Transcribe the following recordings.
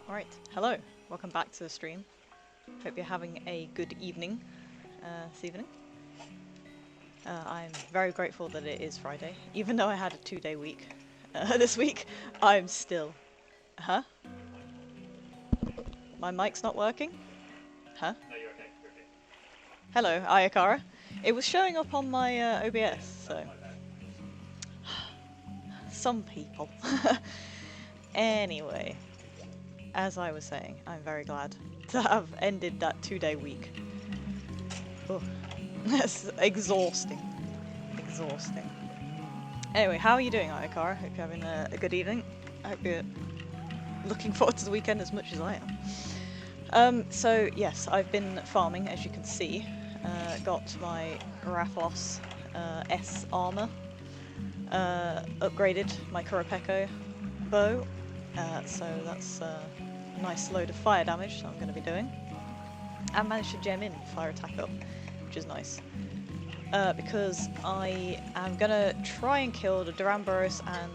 Alright, hello, welcome back to the stream. Hope you're having a good evening this evening. I'm very grateful that it is Friday. Even though I had a 2-day week this week, I'm still... Huh? My mic's not working? Huh? No, you're okay, you're okay. Hello, Ayakara. It was showing up on my OBS, so... Some people. Anyway, as I was saying, I'm very glad to have ended that 2-day week. Oh, that's exhausting. Exhausting. Anyway, how are you doing, Ayakara? Hope you're having a good evening. I hope you're looking forward to the weekend as much as I am. So yes, I've been farming, as you can see. Got my Raphos S armor. Upgraded my Kurapeko bow. So that's a nice load of fire damage that I'm going to be doing. And managed to gem in fire attack up, which is nice. Because I am going to try and kill the Duramboros and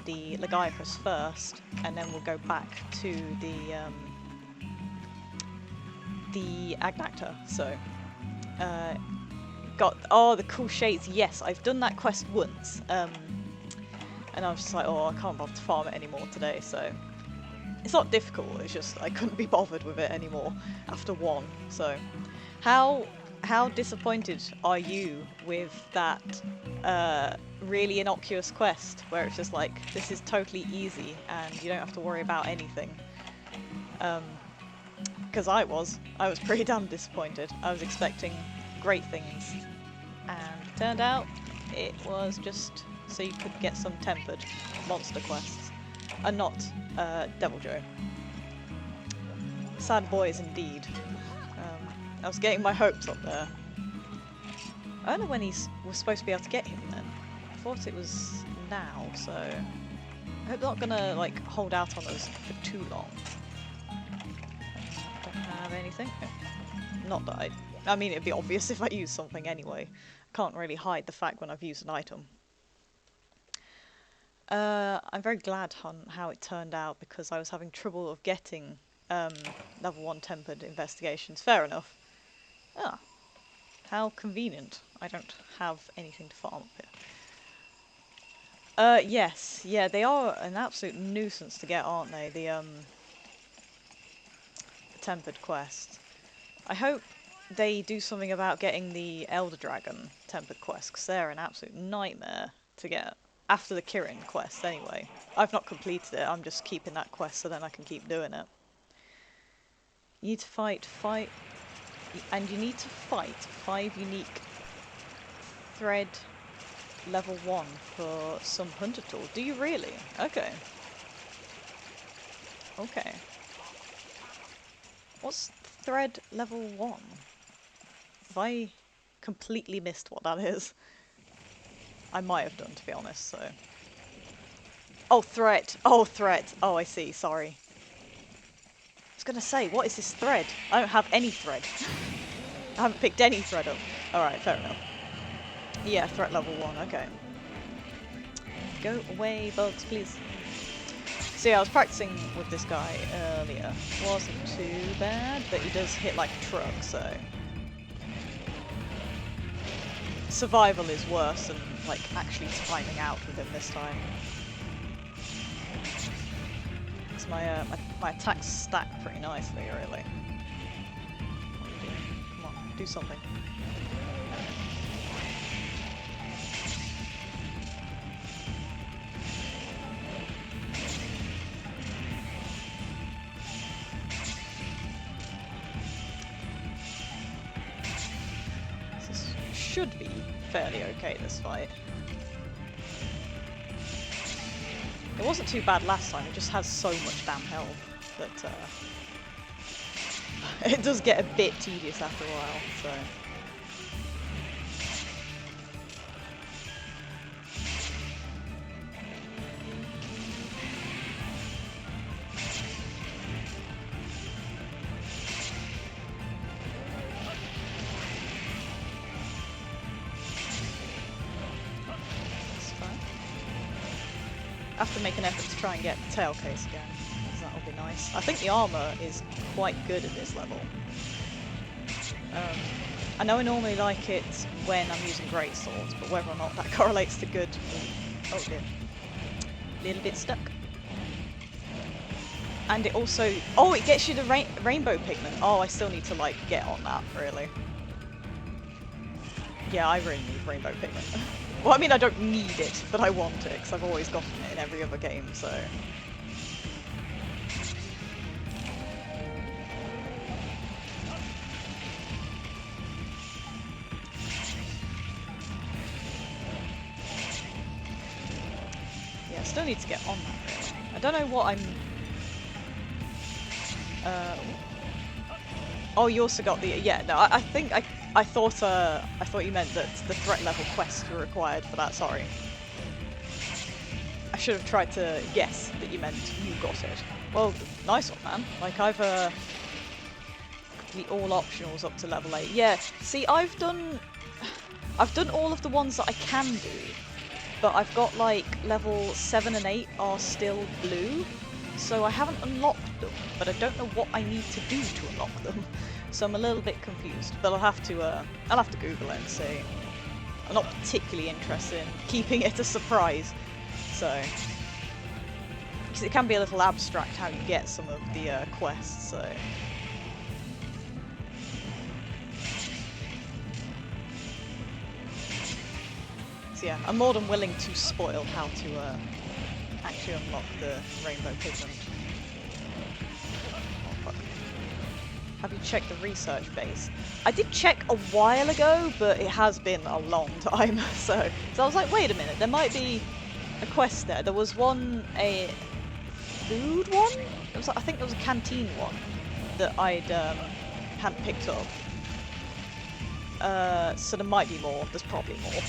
the Lagiacrus first, and then we'll go back to the Agnacta. So, got the cool shades. Yes, I've done that quest once, and I was just like, oh, I can't bother to farm it anymore today. So it's not difficult. It's just I couldn't be bothered with it anymore after one. So how disappointed are you with that really innocuous quest where it's just like, this is totally easy and you don't have to worry about anything? Because I was pretty damn disappointed. I was expecting great things, and it turned out it was just so you could get some tempered monster quests, and not Devil Joe. Sad boys indeed. I was getting my hopes up there. I don't know when we're supposed to be able to get him then. I thought it was now, so I hope they're not gonna like hold out on us for too long. Don't have anything. Not that I mean, it'd be obvious if I use something anyway. I can't really hide the fact when I've used an item. I'm very glad on how it turned out, because I was having trouble of getting level 1 tempered investigations. Fair enough. Ah, how convenient. I don't have anything to farm up here. Yes, yeah, they are an absolute nuisance to get, aren't they? The tempered quest. I hope they do something about getting the Elder Dragon tempered quest, because they're an absolute nightmare to get. After the Kirin quest, anyway. I've not completed it, I'm just keeping that quest so then I can keep doing it. You need to fight, and you need to fight 5 unique thread level 1 for some hunter tool. Do you really? Okay. Okay. What's thread level 1? Have I completely missed what that is? I might have done, to be honest, so... Oh, threat! Oh, threat! Oh, I see, sorry. I was gonna say, what is this thread? I don't have any thread. I haven't picked any thread up. Alright, fair enough. Yeah, threat level 1, okay. Go away, bugs, please. See, I was practicing with this guy earlier. Wasn't too bad, but he does hit like a truck, so... Survival is worse than, like, actually timing out with him this time. Because my attacks stack pretty nicely, really. What are you doing? Come on, do something. This should be fairly okay, this fight. It wasn't too bad last time, it just has so much damn health that it does get a bit tedious after a while, so... I have to make an effort to try and get the tail case again, because that'll be nice. I think the armor is quite good at this level. I know I normally like it when I'm using great swords, but whether or not that correlates to good... Oh dear. Little bit stuck. And it also... Oh, it gets you the rainbow pigment. Oh, I still need to, like, get on that, really. Yeah, I really need rainbow pigment. Well, I mean, I don't need it, but I want it, because I've always gotten it in every other game, so... Yeah, I still need to get on that, really. I don't know what I'm... Oh, you also got the... Yeah, no, I think I thought you meant that the threat level quests were required for that, sorry. I should have tried to guess that you meant you got it. Well, nice one, man. Like, I've the all optionals up to level 8. Yeah, see, I've done all of the ones that I can do, but I've got, like, level 7 and 8 are still blue, so I haven't unlocked them, but I don't know what I need to do to unlock them. So I'm a little bit confused, but I'll have to Google it and see. I'm not particularly interested in keeping it a surprise, so because it can be a little abstract how you get some of the quests. So yeah, I'm more than willing to spoil how to actually unlock the rainbow pigment. Have you checked the research base? I did check a while ago, but it has been a long time. So I was like, wait a minute, there might be a quest there. There was one, a food one? It was, I think there was a canteen one that I'd hadn't picked up. So there might be more. There's probably more.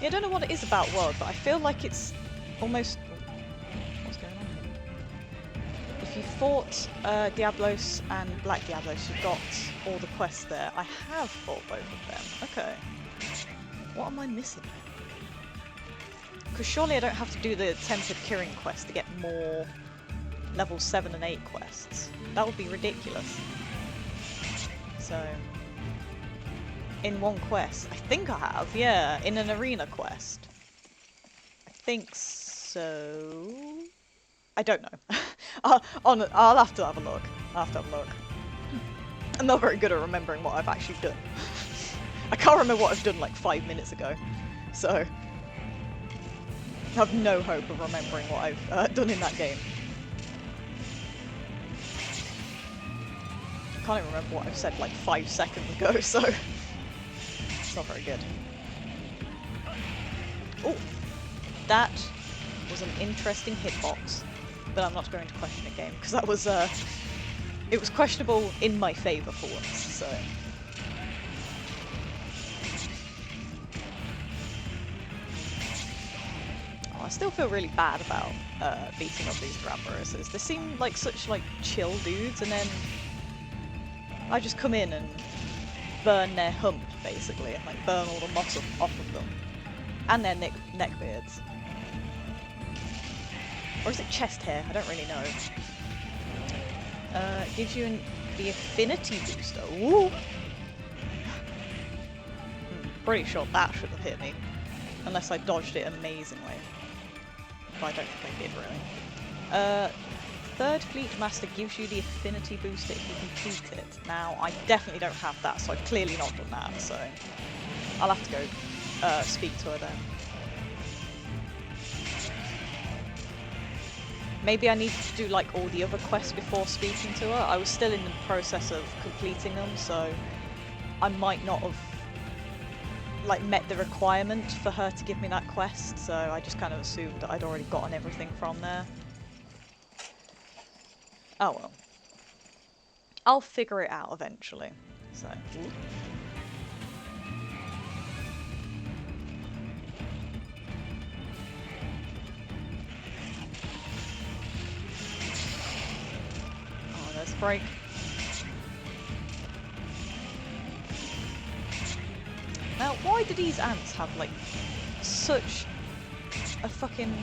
Yeah, I don't know what it is about World, but I feel like it's almost... What's going on here? If you fought Diablos and Black Diablos, you've got all the quests there. I have fought both of them. Okay. What am I missing? Because surely I don't have to do the Tempted Kirin quest to get more level 7 and 8 quests. That would be ridiculous. So... in one quest. I think I have, yeah, in an arena quest. I think so. I don't know. I'll have to have a look. I'll have to have a look. I'm not very good at remembering what I've actually done. I can't remember what I've done like 5 minutes ago. So, I have no hope of remembering what I've done in that game. I can't even remember what I've said like 5 seconds ago, so... It's not very good. Oh, that was an interesting hitbox, but I'm not going to question the game because that was it was questionable in my favour for once. So I still feel really bad about beating up these Ramburuses. They seem like such like chill dudes, and then I just come in and burn their hump, basically, and like burn all the moss off of them. And their neck beards. Or is it chest hair? I don't really know. Gives you the affinity booster. Ooh! Pretty sure that should have hit me. Unless I dodged it amazingly. But I don't think I did, really. Third Fleet Master gives you the affinity booster if you complete it. Now, I definitely don't have that, so I've clearly not done that, so I'll have to go speak to her then. Maybe I need to do like all the other quests before speaking to her. I was still in the process of completing them, so I might not have like met the requirement for her to give me that quest, so I just kind of assumed that I'd already gotten everything from there. Oh well. I'll figure it out eventually. So. Oh, there's a break. Now, why do these ants have, like, such a fucking,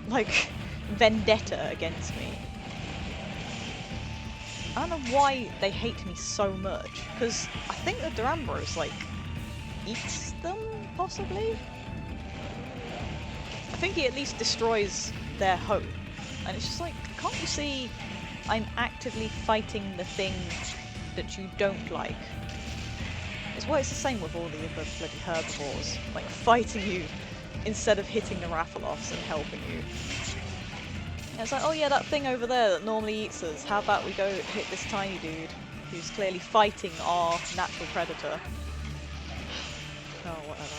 like, vendetta against me? I don't know why they hate me so much, because I think the Durambros, like, eats them, possibly? I think he at least destroys their home. And it's just like, can't you see I'm actively fighting the thing that you don't like? It's the same with all the other bloody herbivores. Like, fighting you instead of hitting the Rathalos and helping you. And it's like, oh yeah, that thing over there that normally eats us, how about we go hit this tiny dude who's clearly fighting our natural predator? Oh, whatever.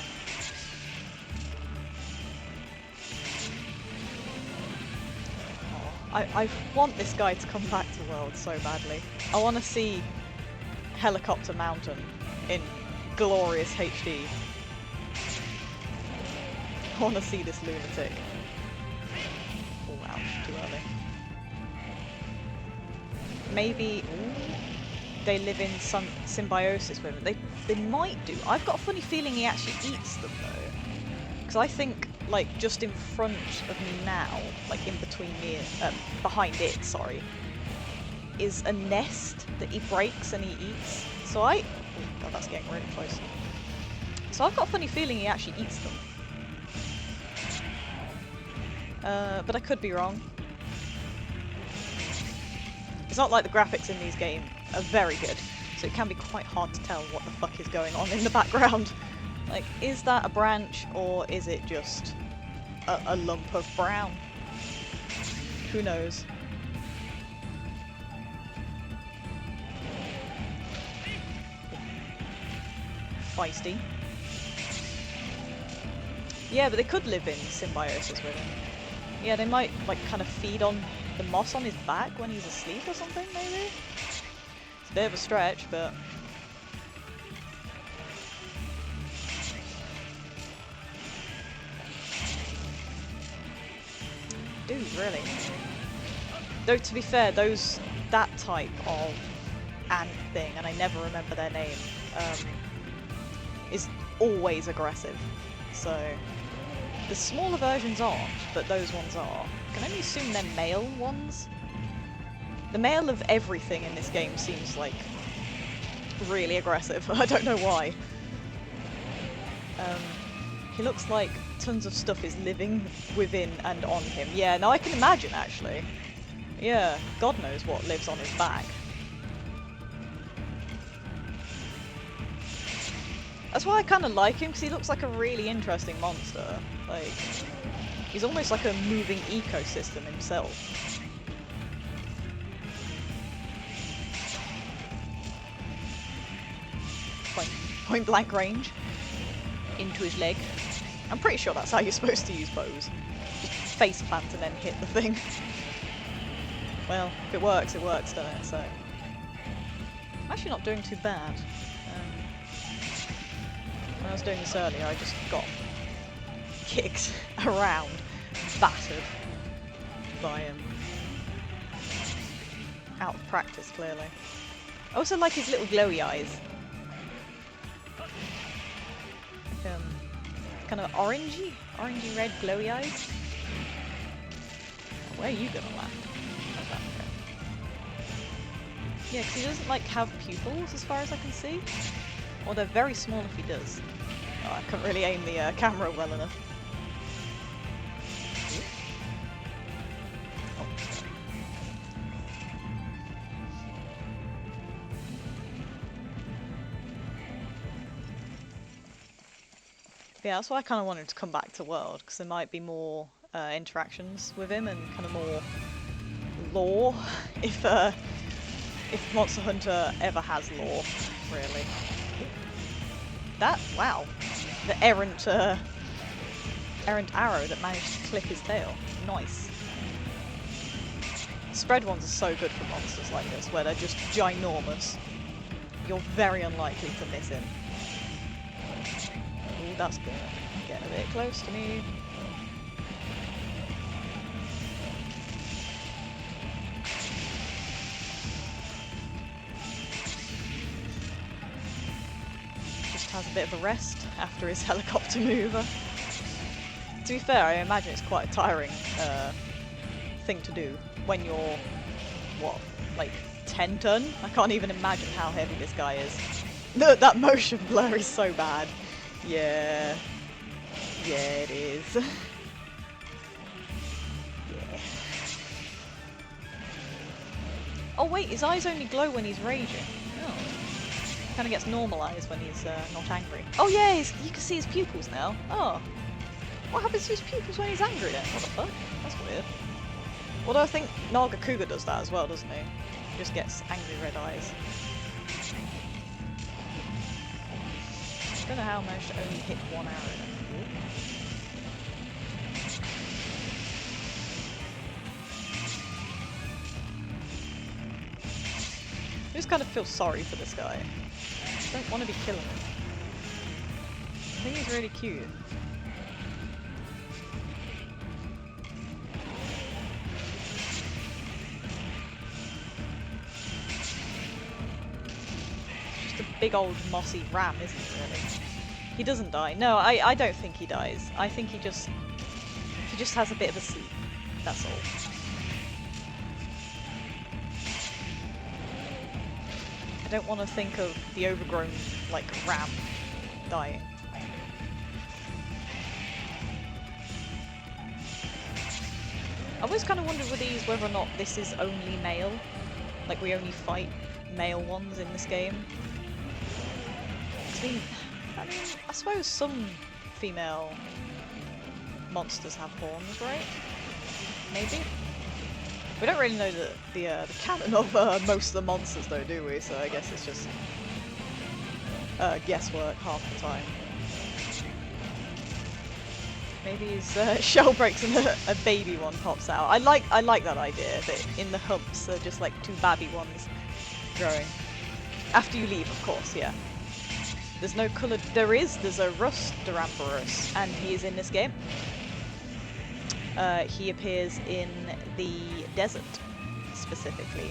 I want this guy to come back to World so badly. I want to see Helicopter Mountain in glorious HD. I want to see this lunatic. Oh, ouch, too early. Maybe they live in some symbiosis with him. They might do. I've got a funny feeling he actually eats them though. Because I think, like, just in front of me now, like in between me and, behind it, sorry, is a nest that he breaks and he eats. So oh god, that's getting really close. So I've got a funny feeling he actually eats them. But I could be wrong. It's not like the graphics in these games are very good, so it can be quite hard to tell what the fuck is going on in the background. Like, is that a branch, or is it just a lump of brown? Who knows? Feisty. Yeah, but they could live in symbiosis with him. Yeah, they might, like, kind of feed on the moss on his back when he's asleep or something, maybe? It's a bit of a stretch, but... Dude, really? Though, to be fair, that type of ant thing, and I never remember their name, is always aggressive. So, the smaller versions aren't, but those ones are. I can only assume they're male ones. The male of everything in this game seems, like, really aggressive. I don't know why. He looks like tons of stuff is living within and on him. Yeah, no, I can imagine, actually. Yeah, God knows what lives on his back. That's why I kind of like him, because he looks like a really interesting monster. Like, he's almost like a moving ecosystem himself. Point blank range into his leg. I'm pretty sure that's how you're supposed to use bows. Just face plant and then hit the thing. Well, if it works, doesn't it? So, I'm actually not doing too bad. When I was doing this earlier, I just got kicked around, battered by him. Out of practice, clearly. I also like his little glowy eyes. Kind of orangey red glowy eyes. Where are you gonna land? Okay. Yeah, because he doesn't like have pupils as far as I can see. Or they're very small if he does. Oh, I couldn't really aim the camera well enough. Oh, sorry. Yeah, that's why I kind of wanted to come back to World, because there might be more interactions with him and kind of more lore, if Monster Hunter ever has lore, really. Wow, the errant arrow that managed to clip his tail. Nice. Spread ones are so good for monsters like this, where they're just ginormous. You're very unlikely to miss him. Ooh, that's gonna get a bit close to me. Just has a bit of a rest. after his helicopter maneuver. To be fair, I imagine it's quite a tiring thing to do when you're, what, like 10 ton? I can't even imagine how heavy this guy is. That motion blur is so bad. Yeah. Yeah, it is. Yeah. Oh wait, his eyes only glow when he's raging. Oh. Kind of gets normalised when he's not angry. Oh yeah, you can see his pupils now. Oh. What happens to his pupils when he's angry then? What the fuck? That's weird. Although I think Lagiacrus does that as well, doesn't he? He just gets angry red eyes. I don't know how I managed to only hit one arrow then. I just kind of feel sorry for this guy. I don't want to be killing him. I think he's really cute. Just a big old mossy ram, isn't he, really? He doesn't die. No, I don't think he dies. I think he just has a bit of a sleep. That's all. I don't want to think of the overgrown, like, ram dying. I always kind of wondered with these whether or not this is only male. Like, we only fight male ones in this game. I mean, I suppose some female monsters have horns, right? Maybe? We don't really know the canon of most of the monsters though, do we? So I guess it's just guesswork half the time. Maybe his shell breaks and a baby one pops out. I like that idea, that in the humps they're just like two babby ones growing. After you leave, of course, yeah. There's no coloured... There's a rust Duramborous, and he is in this game. He appears in the desert, specifically.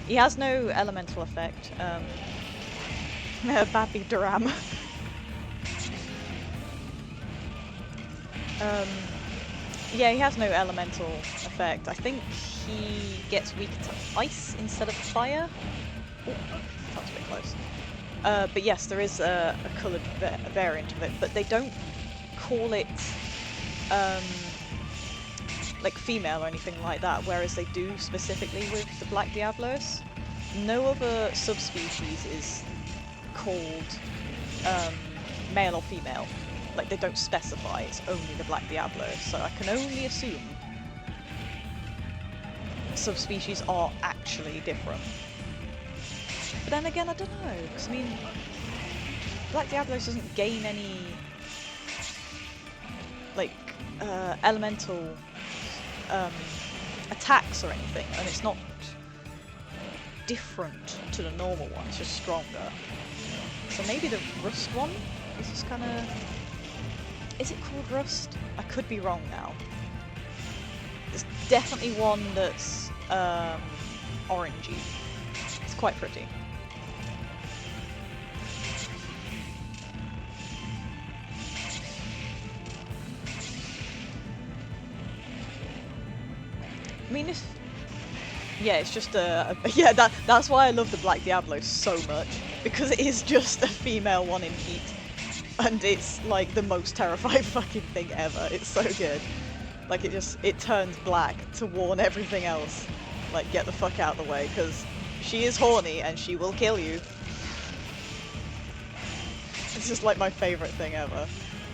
He has no elemental effect. Babby Duram. Yeah, he has no elemental effect. I think he gets weak to ice instead of fire. Ooh, that's a bit close. But yes, there is a coloured variant of it, but they don't call it like female or anything like that, whereas they do specifically with the Black Diablos. No other subspecies is called male or female. Like, they don't specify, it's only the Black Diablos, so I can only assume subspecies are actually different. But then again, I don't know, because I mean, Black Diablos doesn't gain any, like, elemental attacks or anything, and it's not different to the normal one, it's just stronger. So maybe the Rust one is just kind of... Is it called Rust? I could be wrong now. There's definitely one that's orangey. It's quite pretty. I mean, if... Yeah, it's just yeah, that's why I love the Black Diablo so much, because it is just a female one in heat, and it's like the most terrifying fucking thing ever. It's so good. Like, it turns black to warn everything else. Like, get the fuck out of the way, because she is horny and she will kill you. It's just like my favourite thing ever.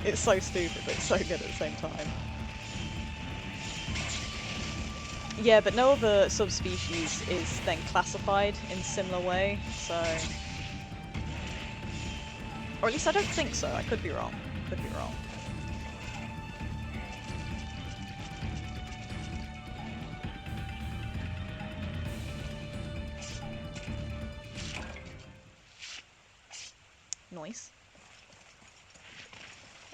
It's so stupid, but it's so good at the same time. Yeah, but no other subspecies is then classified in a similar way, so... Or at least I don't think so, I could be wrong. Could be wrong. Nice.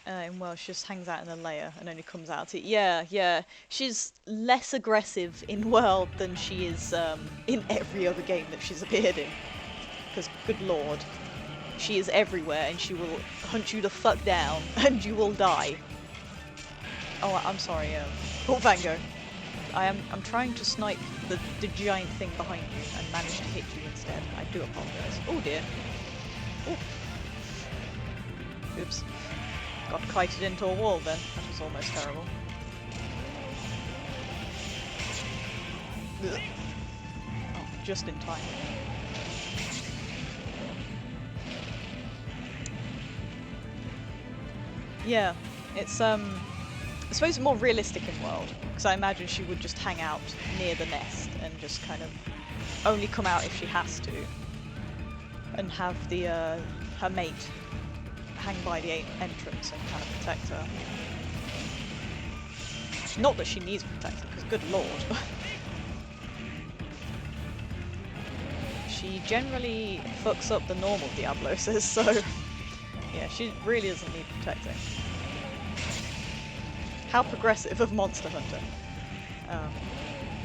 In Welsh, just hangs out in a lair and only comes out to... Yeah, yeah. She's less aggressive in World than she is in every other game that she's appeared in. Because, good lord. She is everywhere, and she will hunt you the fuck down, and you will die. Oh, I'm sorry, oh, Vango. I'm trying to snipe the giant thing behind you and manage to hit you instead. I do apologise. Oh dear. Oh. Oops. Got kited into a wall then. That was almost terrible. Ugh. Oh, just in time. Yeah, it's I suppose more realistic in world, because I imagine she would just hang out near the nest and just kind of only come out if she has to, and have the her mate hang by the entrance and kind of protect her. Not that she needs protection, because good lord. She generally fucks up the normal Diabloses, so yeah, she really doesn't need protecting. How progressive of Monster Hunter.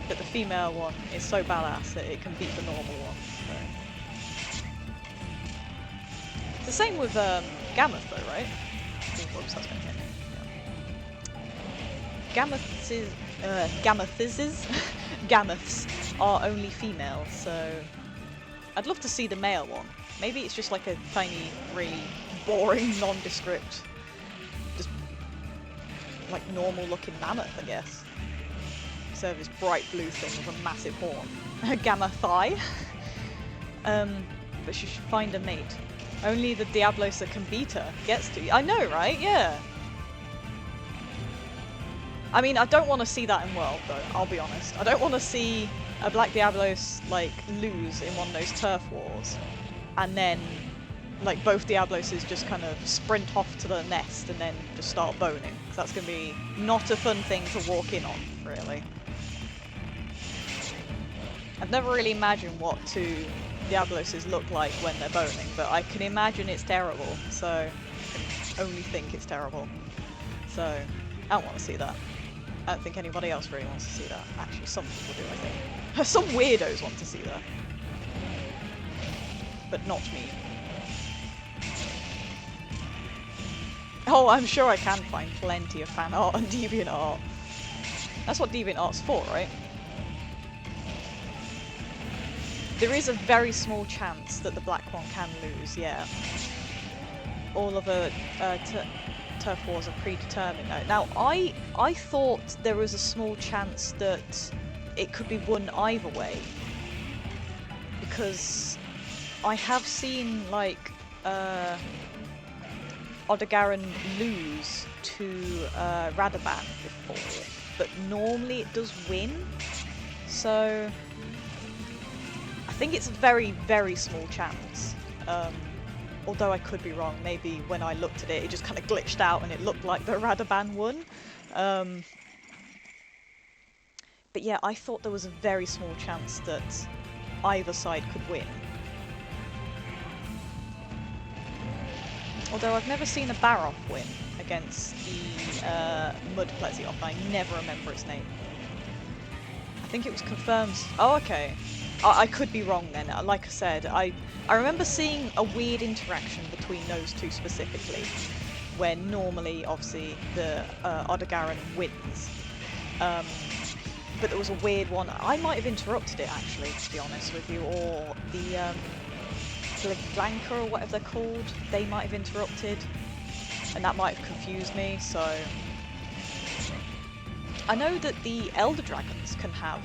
But the female one is so badass that it can beat the normal one. So. It's the same with Gammoth though, right? Oh, whoops, that's going to hit me. Yeah. Gammoths are only female, so I'd love to see the male one. Maybe it's just like a tiny, really boring, nondescript, just like normal looking mammoth, I guess. Instead of this bright blue thing with a massive horn. Gammothai. But she should find a mate. Only the Diablos that can beat her gets to. I know, right? Yeah. I mean, I don't want to see that in World, though, I'll be honest. I don't want to see a Black Diablos, like, lose in one of those turf wars, and then, like, both Diabloses just kind of sprint off to the nest and then just start boning. Because that's going to be not a fun thing to walk in on, really. I've never really imagined what two Diabloses look like when they're boning, but I can imagine it's terrible, so I can only think it's terrible. So, I don't want to see that. I don't think anybody else really wants to see that. Actually, some people do, I think. Some weirdos want to see that. But not me. Oh, I'm sure I can find plenty of fan art and DeviantArt. That's what DeviantArt's for, right? There is a very small chance that the black one can lose, yeah. All of the turf wars are predetermined now. Now, I thought there was a small chance that it could be won either way. Because I have seen, like, Odogaron lose to Radaban before, but normally it does win. So I think it's a very, very small chance. Although I could be wrong. Maybe when I looked at it, it just kind of glitched out and it looked like the Radaban won. But yeah, I thought there was a very small chance that either side could win. Although I've never seen a Baroth win against the Mud Plesioth. I never remember its name. I think it was confirmed. Oh, okay. I could be wrong then. Like I said, I remember seeing a weird interaction between those two specifically, where normally, obviously, the Odogaron wins. But there was a weird one. I might have interrupted it, actually, to be honest with you, or the Blanca or whatever they're called, they might have interrupted, and that might have confused me, so... I know that the Elder Dragons can have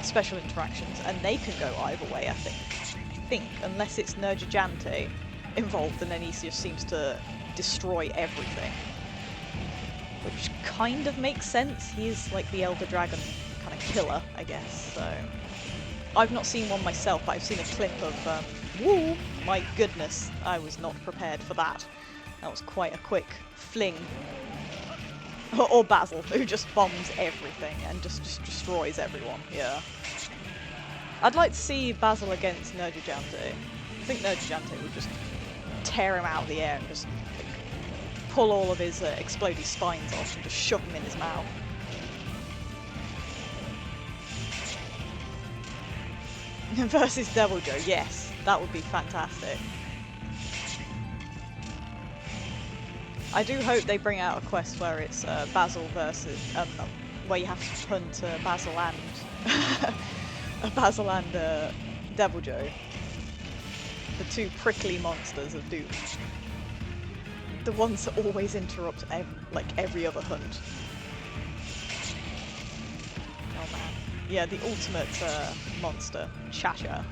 special interactions, and they can go either way, I think, unless it's Nergigante involved, and then he just seems to destroy everything. Which kind of makes sense. He is like the Elder Dragon kind of killer, I guess, so... I've not seen one myself, but I've seen a clip of, woo! My goodness, I was not prepared for that. That was quite a quick fling. Or Basil, who just bombs everything and just destroys everyone, yeah. I'd like to see Basil against Nergigante. I think Nergigante would just tear him out of the air and just like, pull all of his explodey spines off and just shove them in his mouth. Versus Devil Joe, yes. That would be fantastic. I do hope they bring out a quest where it's Basil versus where you have to hunt Basil and Devil Joe, the two prickly monsters of Doom, the ones that always interrupt every other hunt. Oh man, yeah, the ultimate monster, Chacha.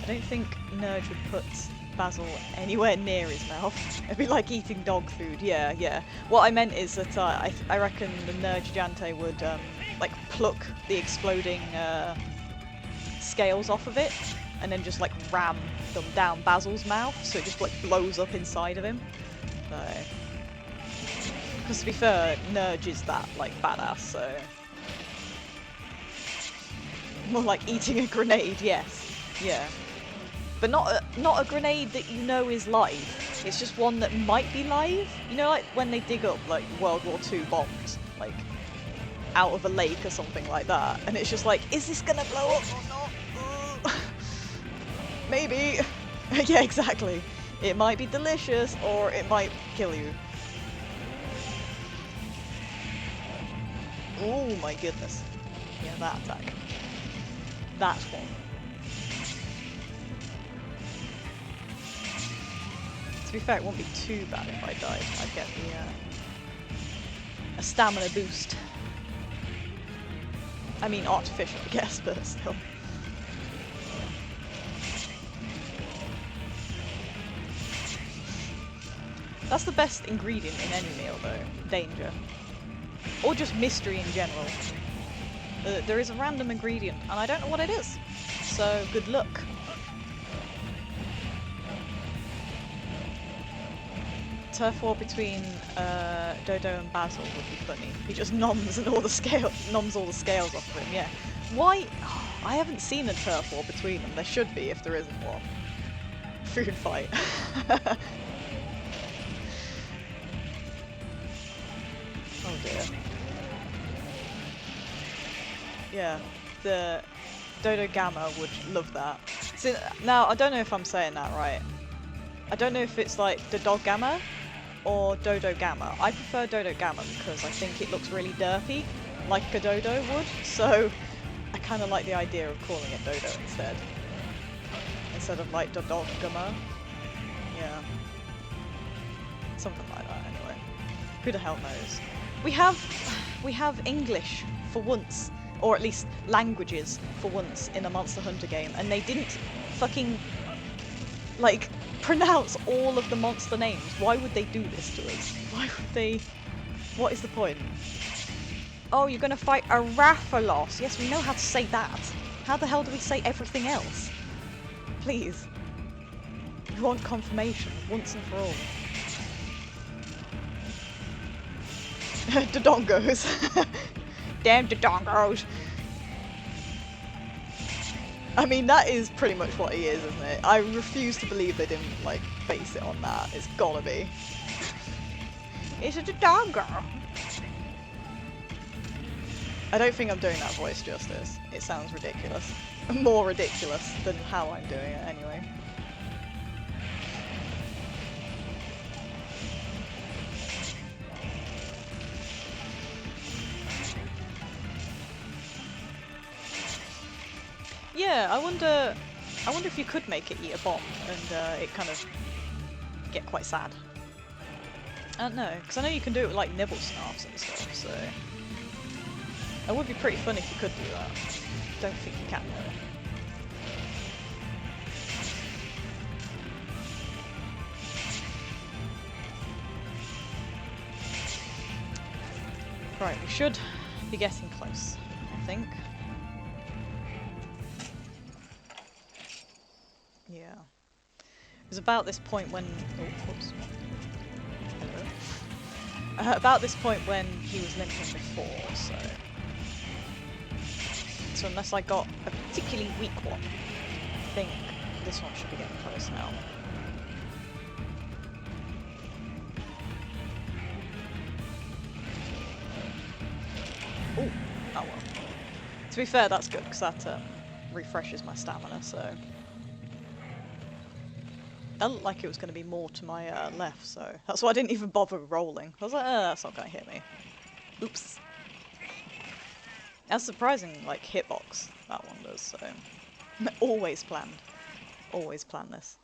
I don't think Nerge would put Basil anywhere near his mouth. It'd be like eating dog food. Yeah, yeah. What I meant is that I reckon the Nerge Jante would like pluck the exploding scales off of it, and then just like ram them down Basil's mouth, so it just like blows up inside of him. Because to be fair, Nerge is that like badass. So more like eating a grenade. Yes. Yeah. But not a grenade that you know is live. It's just one that might be live. You know, like when they dig up like World War II bombs, like out of a lake or something like that, and it's just like, is this gonna blow up or not? Maybe. Yeah, exactly. It might be delicious or it might kill you. Oh my goodness. Yeah, that attack. That one. To be fair, it won't be too bad if I died. I'd get a stamina boost. I mean, artificial, I guess, but still. That's the best ingredient in any meal, though. Danger. Or just mystery in general. There is a random ingredient, and I don't know what it is. So, good luck. Turf war between Dodo and Basil would be funny. He just noms all the scales off of him. Yeah. Why? Oh, I haven't seen a turf war between them. There should be if there isn't one. Food fight. Oh dear. Yeah, the Dodo Gamma would love that. See, now I don't know if I'm saying that right. I don't know if it's like the Dog Gamma or Dodo Gamma. I prefer Dodo Gamma because I think it looks really derpy, like a dodo would, so I kind of like the idea of calling it Dodo instead of like the Dog Gamma. Yeah. Something like that anyway. Who the hell knows? We have English for once, or at least languages for once in a Monster Hunter game, and they didn't fucking like pronounce all of the monster names. Why would they do this to us? Why would they? What is the point? Oh, you're gonna fight a Rathalos. Yes, we know how to say that. How the hell do we say everything else? Please. We want confirmation once and for all. Dodongos. Damn Dodongos. I mean, that is pretty much what he is, isn't it? I refuse to believe they didn't, like, base it on that. It's gotta be. It's a Dodongo. I don't think I'm doing that voice justice. It sounds ridiculous. More ridiculous than how I'm doing it, anyway. Yeah, I wonder if you could make it eat a bomb and it kind of get quite sad. I don't know, because I know you can do it with like nibble snarfs and stuff, so it would be pretty fun if you could do that. Don't think you can though. Right, we should be getting close, I think. Yeah. It was about this point when... Oh, whoops. Hello. About this point when he was limping before, so... So unless I got a particularly weak one, I think this one should be getting close now. be fair, that's good, because that refreshes my stamina, so... That looked like it was going to be more to my left, so... That's why I didn't even bother rolling. I was like, that's not going to hit me. Oops. That's surprising, like, hitbox, that one does, so... Always planned. Always plan this.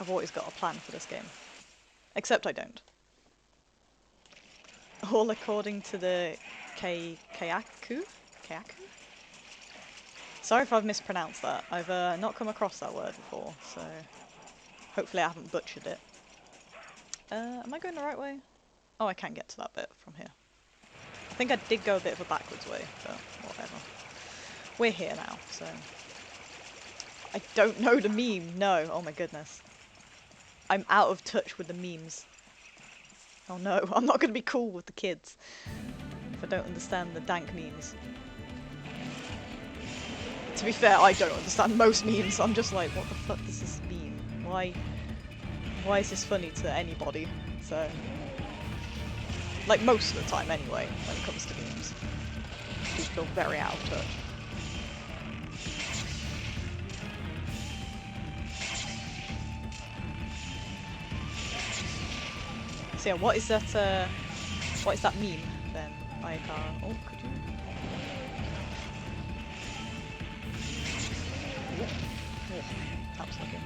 I've always got a plan for this game. Except I don't. All according to the Kayaku? Sorry if I've mispronounced that. I've not come across that word before, so hopefully I haven't butchered it. Am I going the right way? Oh, I can get to that bit from here. I think I did go a bit of a backwards way, but whatever. We're here now, so... I don't know the meme, no. Oh my goodness. I'm out of touch with the memes. Oh no, I'm not going to be cool with the kids if I don't understand the dank memes. To be fair, I don't understand most memes. I'm just like, what the fuck does this mean? Why is this funny to anybody? So, like most of the time anyway, when it comes to memes. I do feel very out of touch. So yeah, what is that meme then? Like, oh, could you? Oh, that was looking.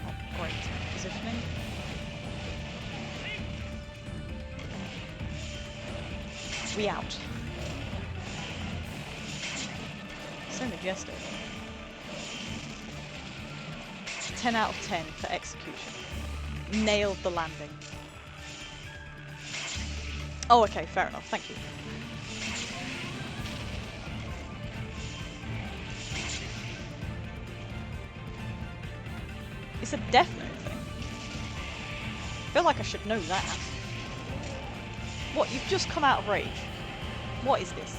Oh, great positioning. We out. So majestic. 10 out of 10 for execution. Nailed the landing. Oh, okay, fair enough, thank you. It's a definite thing. I feel like I should know that. What, you've just come out of rage? What is this?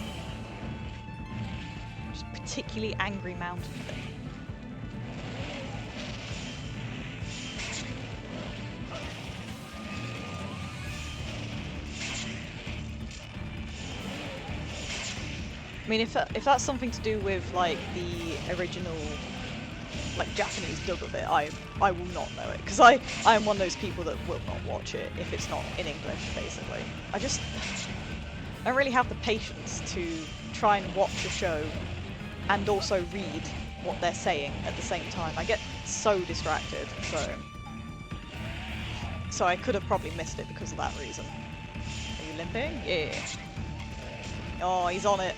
Just particularly angry mountain thing. I mean, if that's something to do with like the original, like Japanese dub of it, I will not know it, because I am one of those people that will not watch it if it's not in English. Basically, I don't really have the patience to try and watch a show and also read what they're saying at the same time. I get so distracted, so I could have probably missed it because of that reason. Are you limping? Yeah. Oh, he's on it.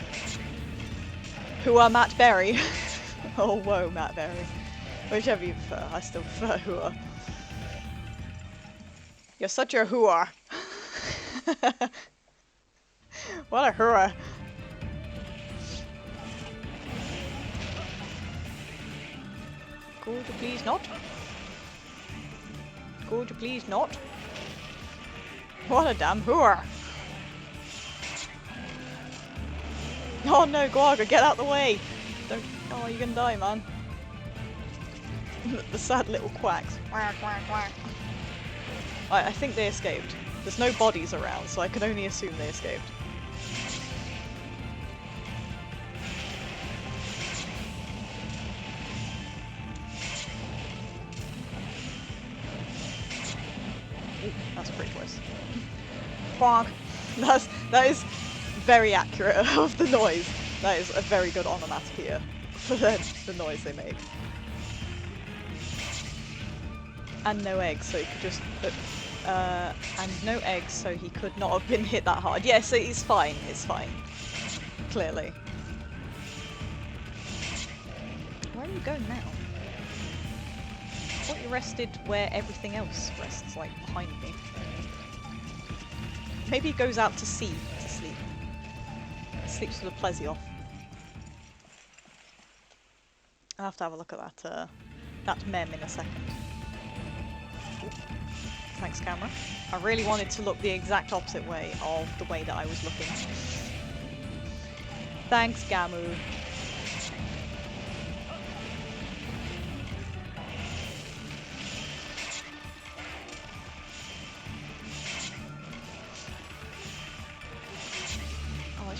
Who are Matt Berry? Oh, whoa, Matt Berry. Whichever you prefer. I still prefer Hooah. You're such a Hooah. What a Hooah. Could you please not? Could you please not? What a damn Hooah. Oh no, Guaga, get out the way! Don't. Oh, you're gonna die, man. The sad little quacks. Quack, quack, quack. I think they escaped. There's no bodies around, so I can only assume they escaped. Ooh, that's pretty close. Quack. That is very accurate of the noise. That is a very good onomatopoeia for the noise they make. And no eggs, so he could just and no eggs, so he could not have been hit that hard. Yes, it's fine. It's fine. Clearly. Where are you going now? I thought you rested where everything else rests, like behind me. Maybe he goes out to sea to sleep. Sleeps with a plezzy off. I'll have to have a look at that mem in a second. Ooh. Thanks, camera. I really wanted to look the exact opposite way of the way that I was looking. Thanks, Gamu.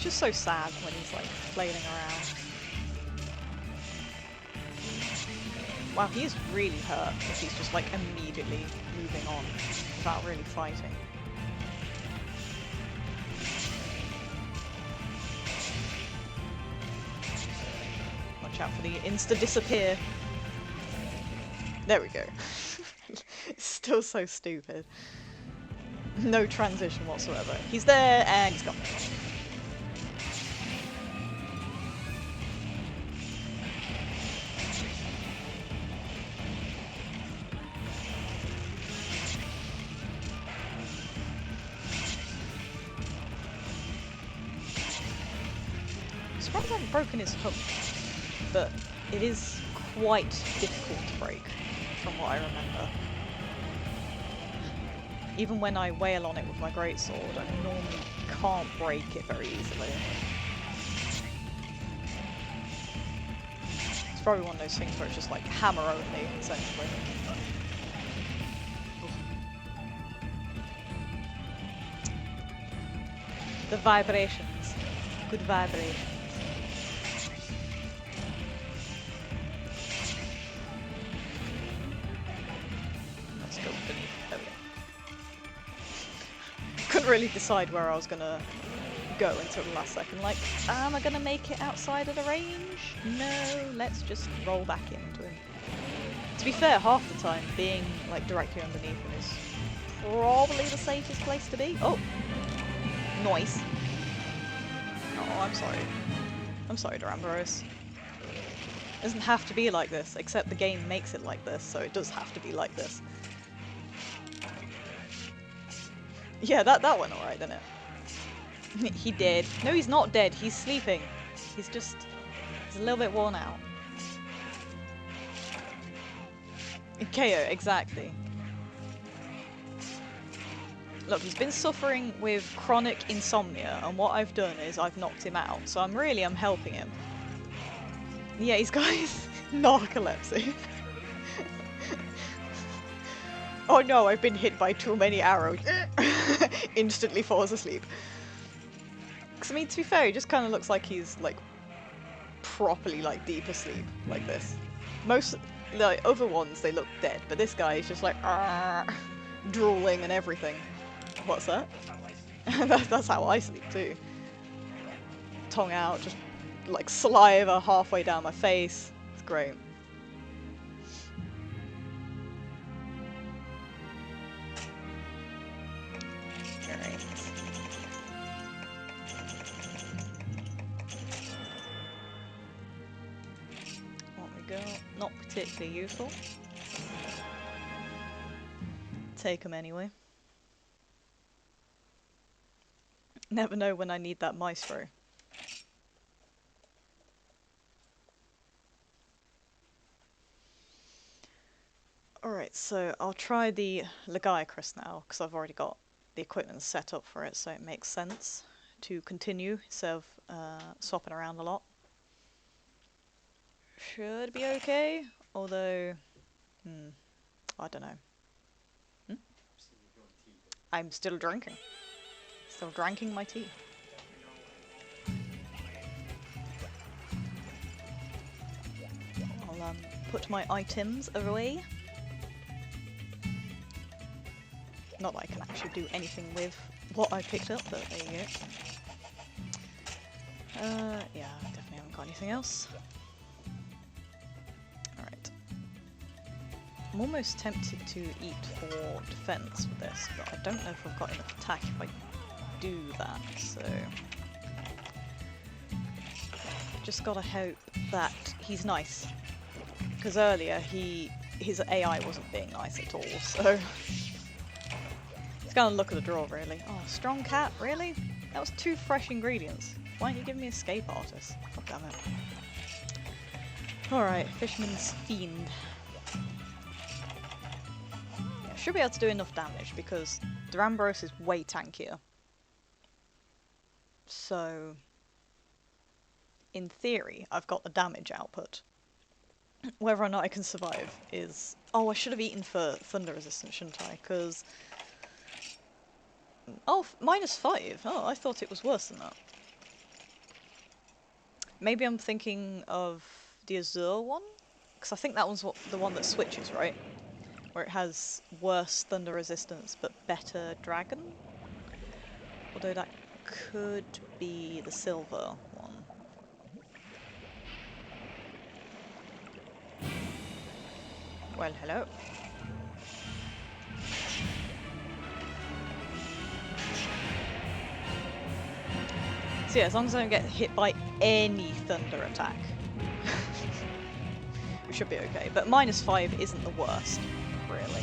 just so sad when he's like flailing around. Wow, he is really hurt if he's just like immediately moving on without really fighting. Watch out for the insta-disappear. There we go. It's still so stupid. No transition whatsoever. He's there and he's gone. I'm surprised I haven't broken his hook, but it is quite difficult to break, from what I remember. Even when I wail on it with my greatsword, I normally can't break it very easily. It's probably one of those things where it's just like hammer only, essentially. The vibrations. Good vibrations. Let's go beneath. There we go. Couldn't really decide where I was gonna go until the last second. Like, am I gonna make it outside of the range? No, let's just roll back into him. To be fair, half the time being like directly underneath him is probably the safest place to be. Oh, nice. Oh, I'm sorry. I'm sorry, Duramboros. It doesn't have to be like this, except the game makes it like this, so it does have to be like this. Yeah, that went alright, didn't it? He did. No, he's not dead. He's sleeping. He's a little bit worn out. KO, exactly. Look, he's been suffering with chronic insomnia, and what I've done is I've knocked him out, so I'm helping him. Yeah, he's got his narcolepsy. Oh no, I've been hit by too many arrows. Instantly falls asleep. Because, I mean, to be fair, he just kind of looks like he's, like, properly, like, deep asleep, like this. Most, the other ones, they look dead, but this guy is just like, drooling and everything. What's that? That's how I sleep, too. Tongue out, just, like, saliva halfway down my face. It's great. Alright. On we go. Not particularly useful. Take them anyway. Never know when I need that maestro. Alright, so I'll try the Lagiacrus now, because I've already got the equipment set up for it, so it makes sense to continue instead of swapping around a lot. Should be okay, although, I don't know. I'm still drinking. Still drinking my tea. I'll put my items away. Not that I can actually do anything with what I picked up, but there you go. Yeah, I definitely haven't got anything else. Alright. I'm almost tempted to eat for defense with this, but I don't know if I've got enough attack if I do that, so... Just gotta hope that he's nice. Because earlier, his AI wasn't being nice at all, so... It's gonna look at the draw, really. Oh, strong cat, really? That was 2 fresh ingredients. Why don't you give me escape artist? God damn it. Alright, Fisherman's Fiend. Yeah, should be able to do enough damage because Duramboros is way tankier. So, in theory, I've got the damage output. Whether or not I can survive is... Oh, I should have eaten for thunder resistance, shouldn't I? Because... Oh, -5. Oh, I thought it was worse than that. Maybe I'm thinking of the Azure one? Because I think that one's the one that switches, right? Where it has worse thunder resistance but better dragon? Although that could be the silver one. Well, hello. So yeah, as long as I don't get hit by any thunder attack, it should be okay. But -5 isn't the worst, really.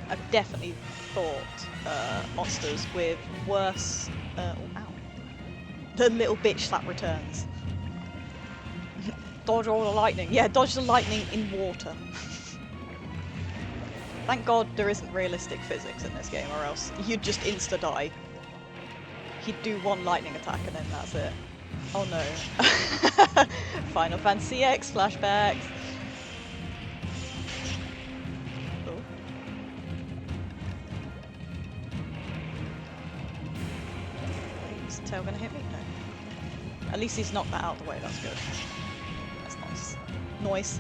I've definitely fought monsters with worse... oh, ow. The little bitch that returns. Dodge all the lightning. Yeah, dodge the lightning in water. Thank God there isn't realistic physics in this game, or else you'd just insta-die. He'd do one lightning attack and then that's it. Oh no. Final Fantasy X flashbacks. Oh. Is the tail gonna hit me? No. At least he's knocked that out of the way, that's good. That's nice. Noise.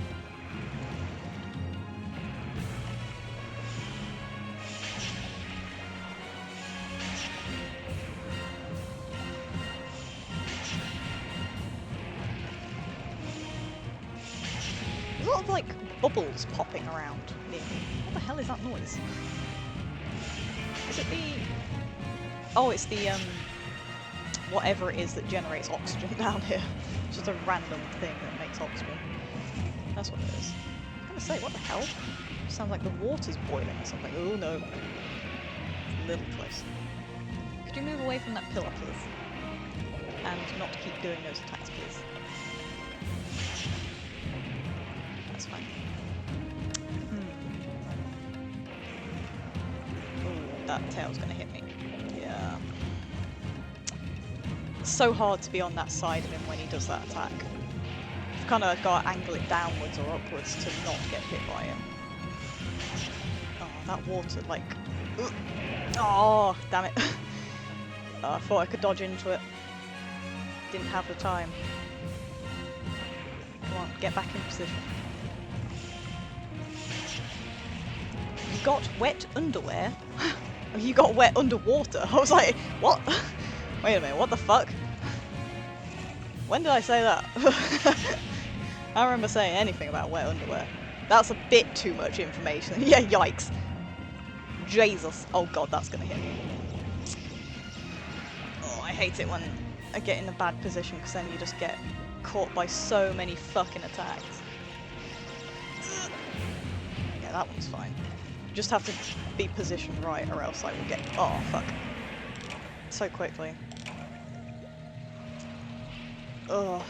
There's a lot of like bubbles popping around near me. What the hell is that noise? Is it the... Oh, it's the whatever it is that generates oxygen down here. Just a random thing that makes oxygen. That's what it is. I was gonna say, what the hell? It sounds like the water's boiling or something. Oh no. A little close. Could you move away from that pillar, please? And not keep doing those attacks, please. That's fine. Ooh, that tail's gonna hit me. Yeah. It's so hard to be on that side of him when he does that attack. You've kind of got to angle it downwards or upwards to not get hit by him. Oh, that water, like... Ugh. Oh, damn it. I thought I could dodge into it. Didn't have the time. Come on, get back in position. You got wet underwear? You got wet underwater? I was like, what? Wait a minute, what the fuck? When did I say that? I don't remember saying anything about wet underwear. That's a bit too much information. Yeah, yikes. Jesus. Oh god, that's gonna hit me. Oh, I hate it when I get in a bad position because then you just get caught by so many fucking attacks. Yeah, that one's fine. You just have to be positioned right or else I will get... Oh, fuck. So quickly. Ugh.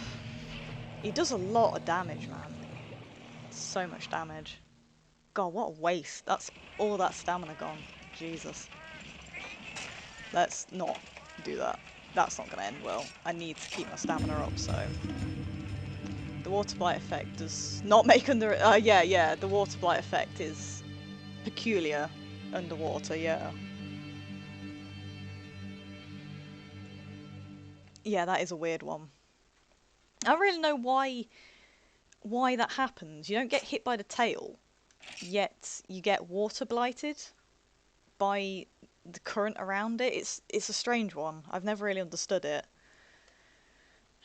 He does a lot of damage, man. So much damage. God, what a waste. That's all that stamina gone. Jesus. Let's not do that. That's not going to end well. I need to keep my stamina up, so... The water blight effect does not make under... yeah, the water blight effect is peculiar underwater, yeah. Yeah, that is a weird one. I don't really know why that happens. You don't get hit by the tail, yet you get water blighted by the current around it. It's a strange one. I've never really understood it.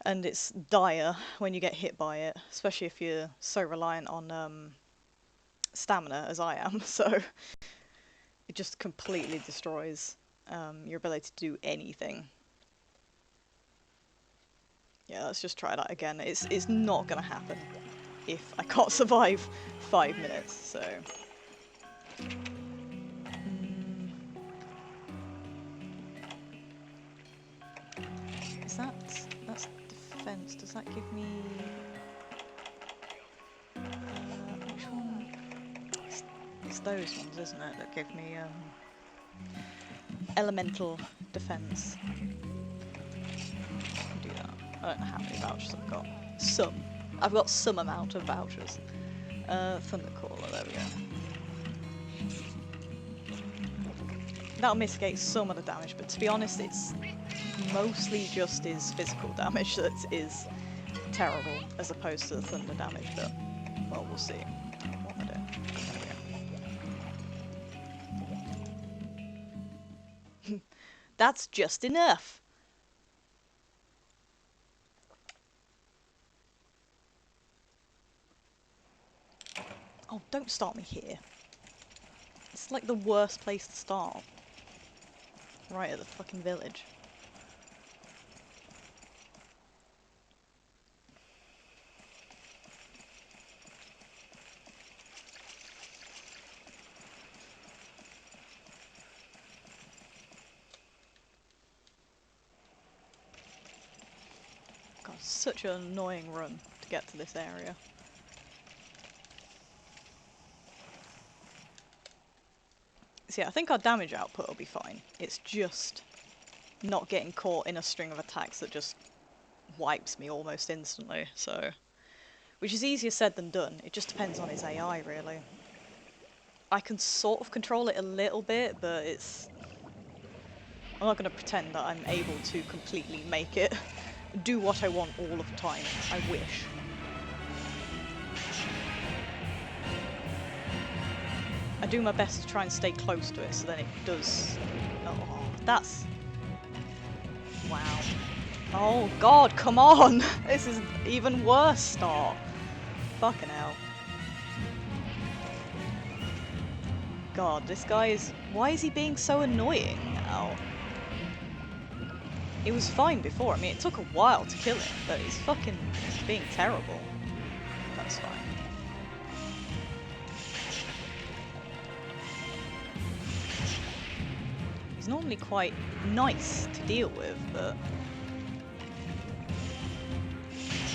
And it's dire when you get hit by it, especially if you're so reliant on stamina as I am. So it just completely destroys your ability to do anything. Yeah, let's just try that again. It's not gonna happen if I can't survive 5 minutes, so... That's defense. Does that give me... which one? It's those ones, isn't it, that give me elemental defense. Do that. I don't know how many vouchers I've got. Some. I've got some amount of vouchers. Thundercaller, there we go. That'll mitigate some of the damage, but to be honest, it's mostly just is physical damage that is terrible, as opposed to the thunder damage, but, well, we'll see. What am I doing? There we go. That's just enough! Oh, don't start me here. It's like the worst place to start. Right at the fucking village. God, such an annoying run to get to this area. So yeah, I think our damage output will be fine. It's just not getting caught in a string of attacks that just wipes me almost instantly, so... Which is easier said than done. It just depends on his AI, really. I can sort of control it a little bit, but it's... I'm not going to pretend that I'm able to completely make it do what I want all of the time. I wish. I do my best to try and stay close to it, so then it does... Oh, that's... Wow. Oh god, come on! This is even worse start. Fucking hell. God, this guy is... Why is he being so annoying now? He was fine before. I mean, it took a while to kill him, but he's fucking being terrible. That's fine. He's normally quite nice to deal with, but...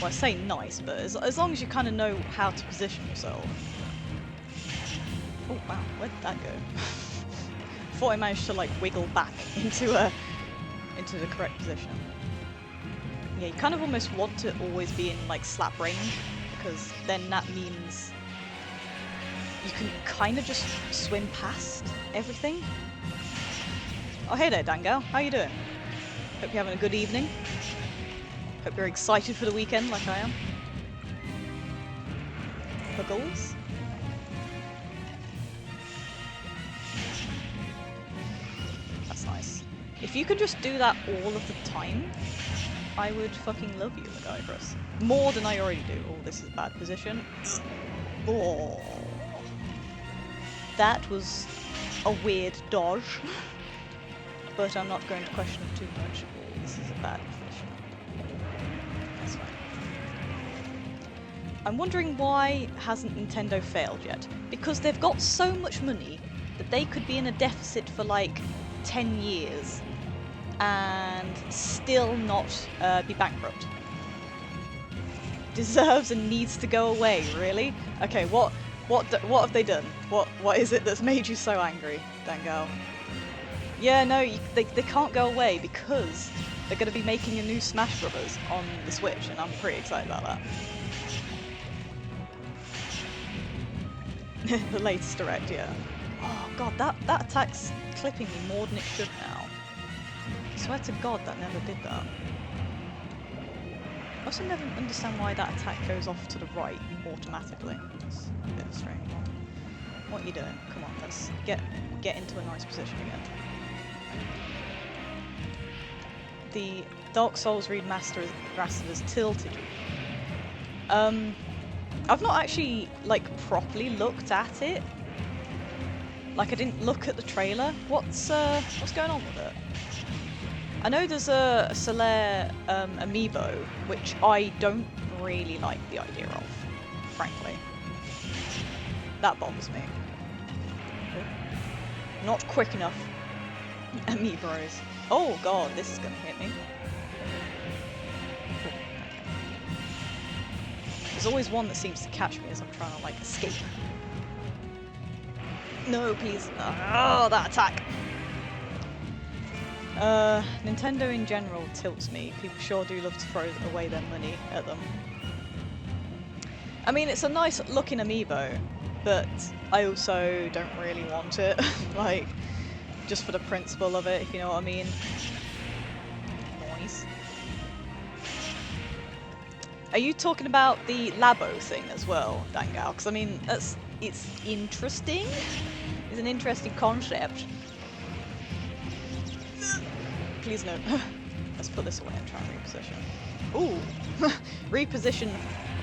Well, I say nice, but as long as you kind of know how to position yourself. Oh wow, where did that go? Thought I managed to like wiggle back into the correct position. Yeah, you kind of almost want to always be in like slap range, because then that means you can kind of just swim past everything. Oh hey there, Dango. How you doing? Hope you're having a good evening. Hope you're excited for the weekend like I am. Puggles. That's nice. If you could just do that all of the time, I would fucking love you, Lagiacrus. More than I already do. Oh, this is a bad position. Oh. That was a weird dodge. But I'm not going to question it too much. Oh, this is a bad position. That's fine. I'm wondering why hasn't Nintendo failed yet? Because they've got so much money that they could be in a deficit for like 10 years and still not be bankrupt. Deserves and needs to go away, really? Okay, what have they done? What is it that's made you so angry, Dangal? Yeah, no, they can't go away because they're going to be making a new Smash Brothers on the Switch, and I'm pretty excited about that. The latest direct, yeah. Oh god, that attack's clipping me more than it should now. I swear to god that never did that. I also never understand why that attack goes off to the right automatically. It's a bit of a strange one. What are you doing? Come on, let's get into a nice position again. The Dark Souls remaster has tilted you. I've not actually like properly looked at it. Like I didn't look at the trailer. What's going on with it? I know there's a Solaire amiibo, which I don't really like the idea of, frankly. That bothers me. Not quick enough. Amiibos. Oh god, this is gonna hit me. There's always one that seems to catch me as I'm trying to like escape. No, please. Oh, that attack! Nintendo in general tilts me. People sure do love to throw away their money at them. I mean, it's a nice looking amiibo, but I also don't really want it. Like, just for the principle of it, if you know what I mean. Are you talking about the Labo thing as well, Dangal? Because I mean, it's interesting. It's an interesting concept. Please no. Let's put this away and try and reposition. Ooh, reposition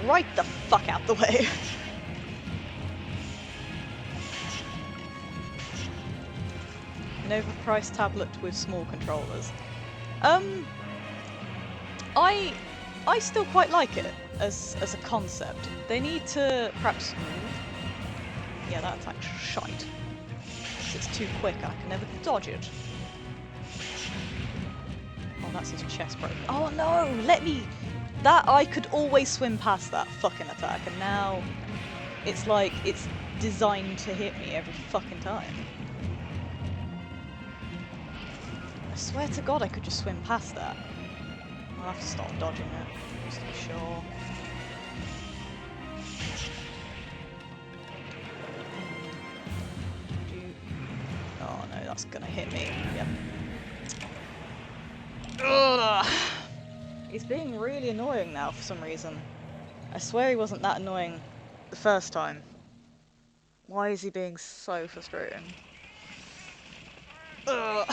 right the fuck out the way. An overpriced tablet with small controllers. I still quite like it as a concept. They need to perhaps... Yeah, that attack's shite. It's too quick and I can never dodge it. Oh, that's his chest broke. Oh no, let me... That, I could always swim past that fucking attack, and now it's like it's designed to hit me every fucking time. I swear to God I could just swim past that. I'll have to start dodging it, just to be sure. Oh no, that's gonna hit me. Yep. Ugh. He's being really annoying now for some reason. I swear he wasn't that annoying the first time. Why is he being so frustrating? Ugh.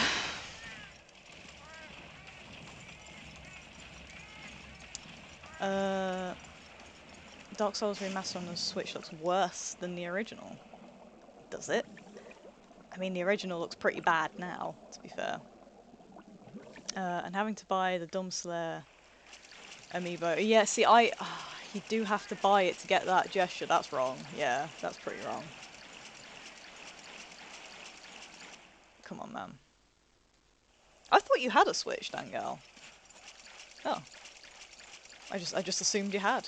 Dark Souls Remastered on the Switch looks worse than the original. Does it? I mean, the original looks pretty bad now, to be fair. And having to buy the Dumbslayer amiibo. Yeah, see, you do have to buy it to get that gesture. That's wrong. Yeah, that's pretty wrong. Come on, man. I thought you had a Switch, Dangal. Oh. I just assumed you had.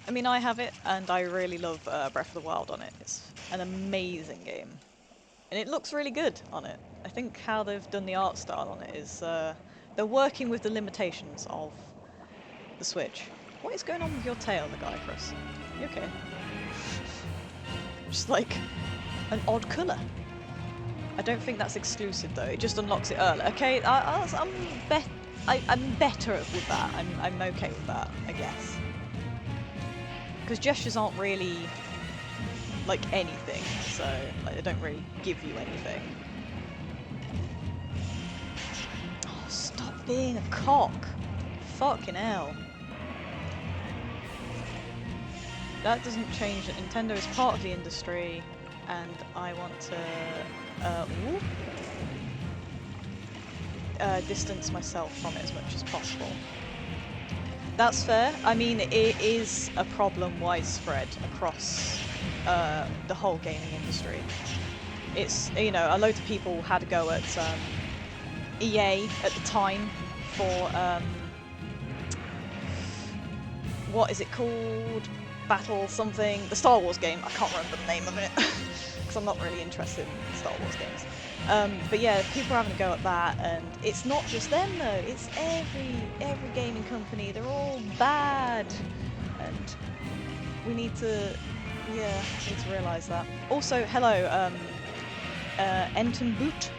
I mean, I have it, and I really love Breath of the Wild on it. It's an amazing game. And it looks really good on it. I think how they've done the art style on it is they're working with the limitations of the Switch. What is going on with your tail, Lagiacrus? You okay? Just like an odd colour. I don't think that's exclusive though. It just unlocks it early. Okay, I'm better with that. I'm okay with that, I guess. Because gestures aren't really like anything, so like they don't really give you anything. Oh, stop being a cock! Fucking hell! That doesn't change that Nintendo is part of the industry, and I want to distance myself from it as much as possible. That's fair. I mean, it is a problem widespread across the whole gaming industry. It's, you know, a load of people had a go at EA at the time for what is it called? Battle something. The Star Wars game. I can't remember the name of it because I'm not really interested in Star Wars games. But yeah, people are having a go at that, and it's not just them though. It's every gaming company. They're all bad, and we need to realise that. Also, hello, Enton Boot.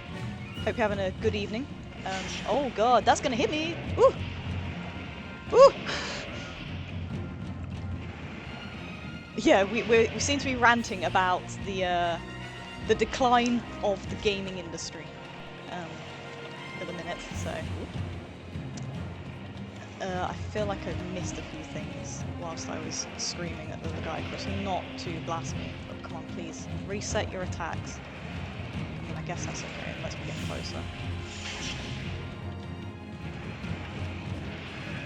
Hope you're having a good evening. Oh god, that's gonna hit me. Ooh, ooh. Yeah, we seem to be ranting about the decline of the gaming industry for the minute, so I feel like I've missed a few things whilst I was screaming at the Lagiacrus not to blast me, but come on please, reset your attacks. I mean, I guess that's okay, let's be getting closer.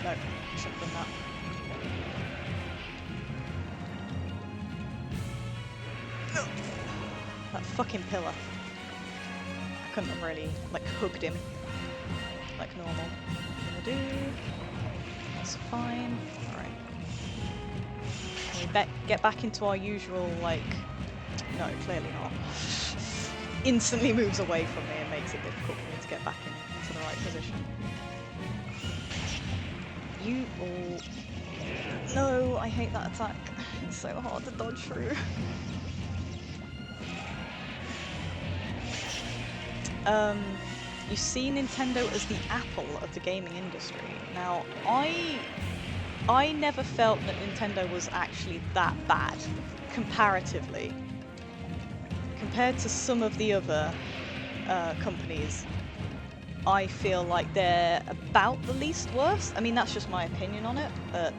No, I shouldn't have done that. That fucking pillar. I couldn't have really, like, hugged him like normal. Gonna do. That's fine. Alright. Can we get back into our usual, like... No, clearly not. Instantly moves away from me and makes it difficult for me to get back into the right position. You all... No, I hate that attack. It's so hard to dodge through. you see Nintendo as the Apple of the gaming industry. Now, I never felt that Nintendo was actually that bad, comparatively. Compared to some of the other companies, I feel like they're about the least worst. I mean, that's just my opinion on it, but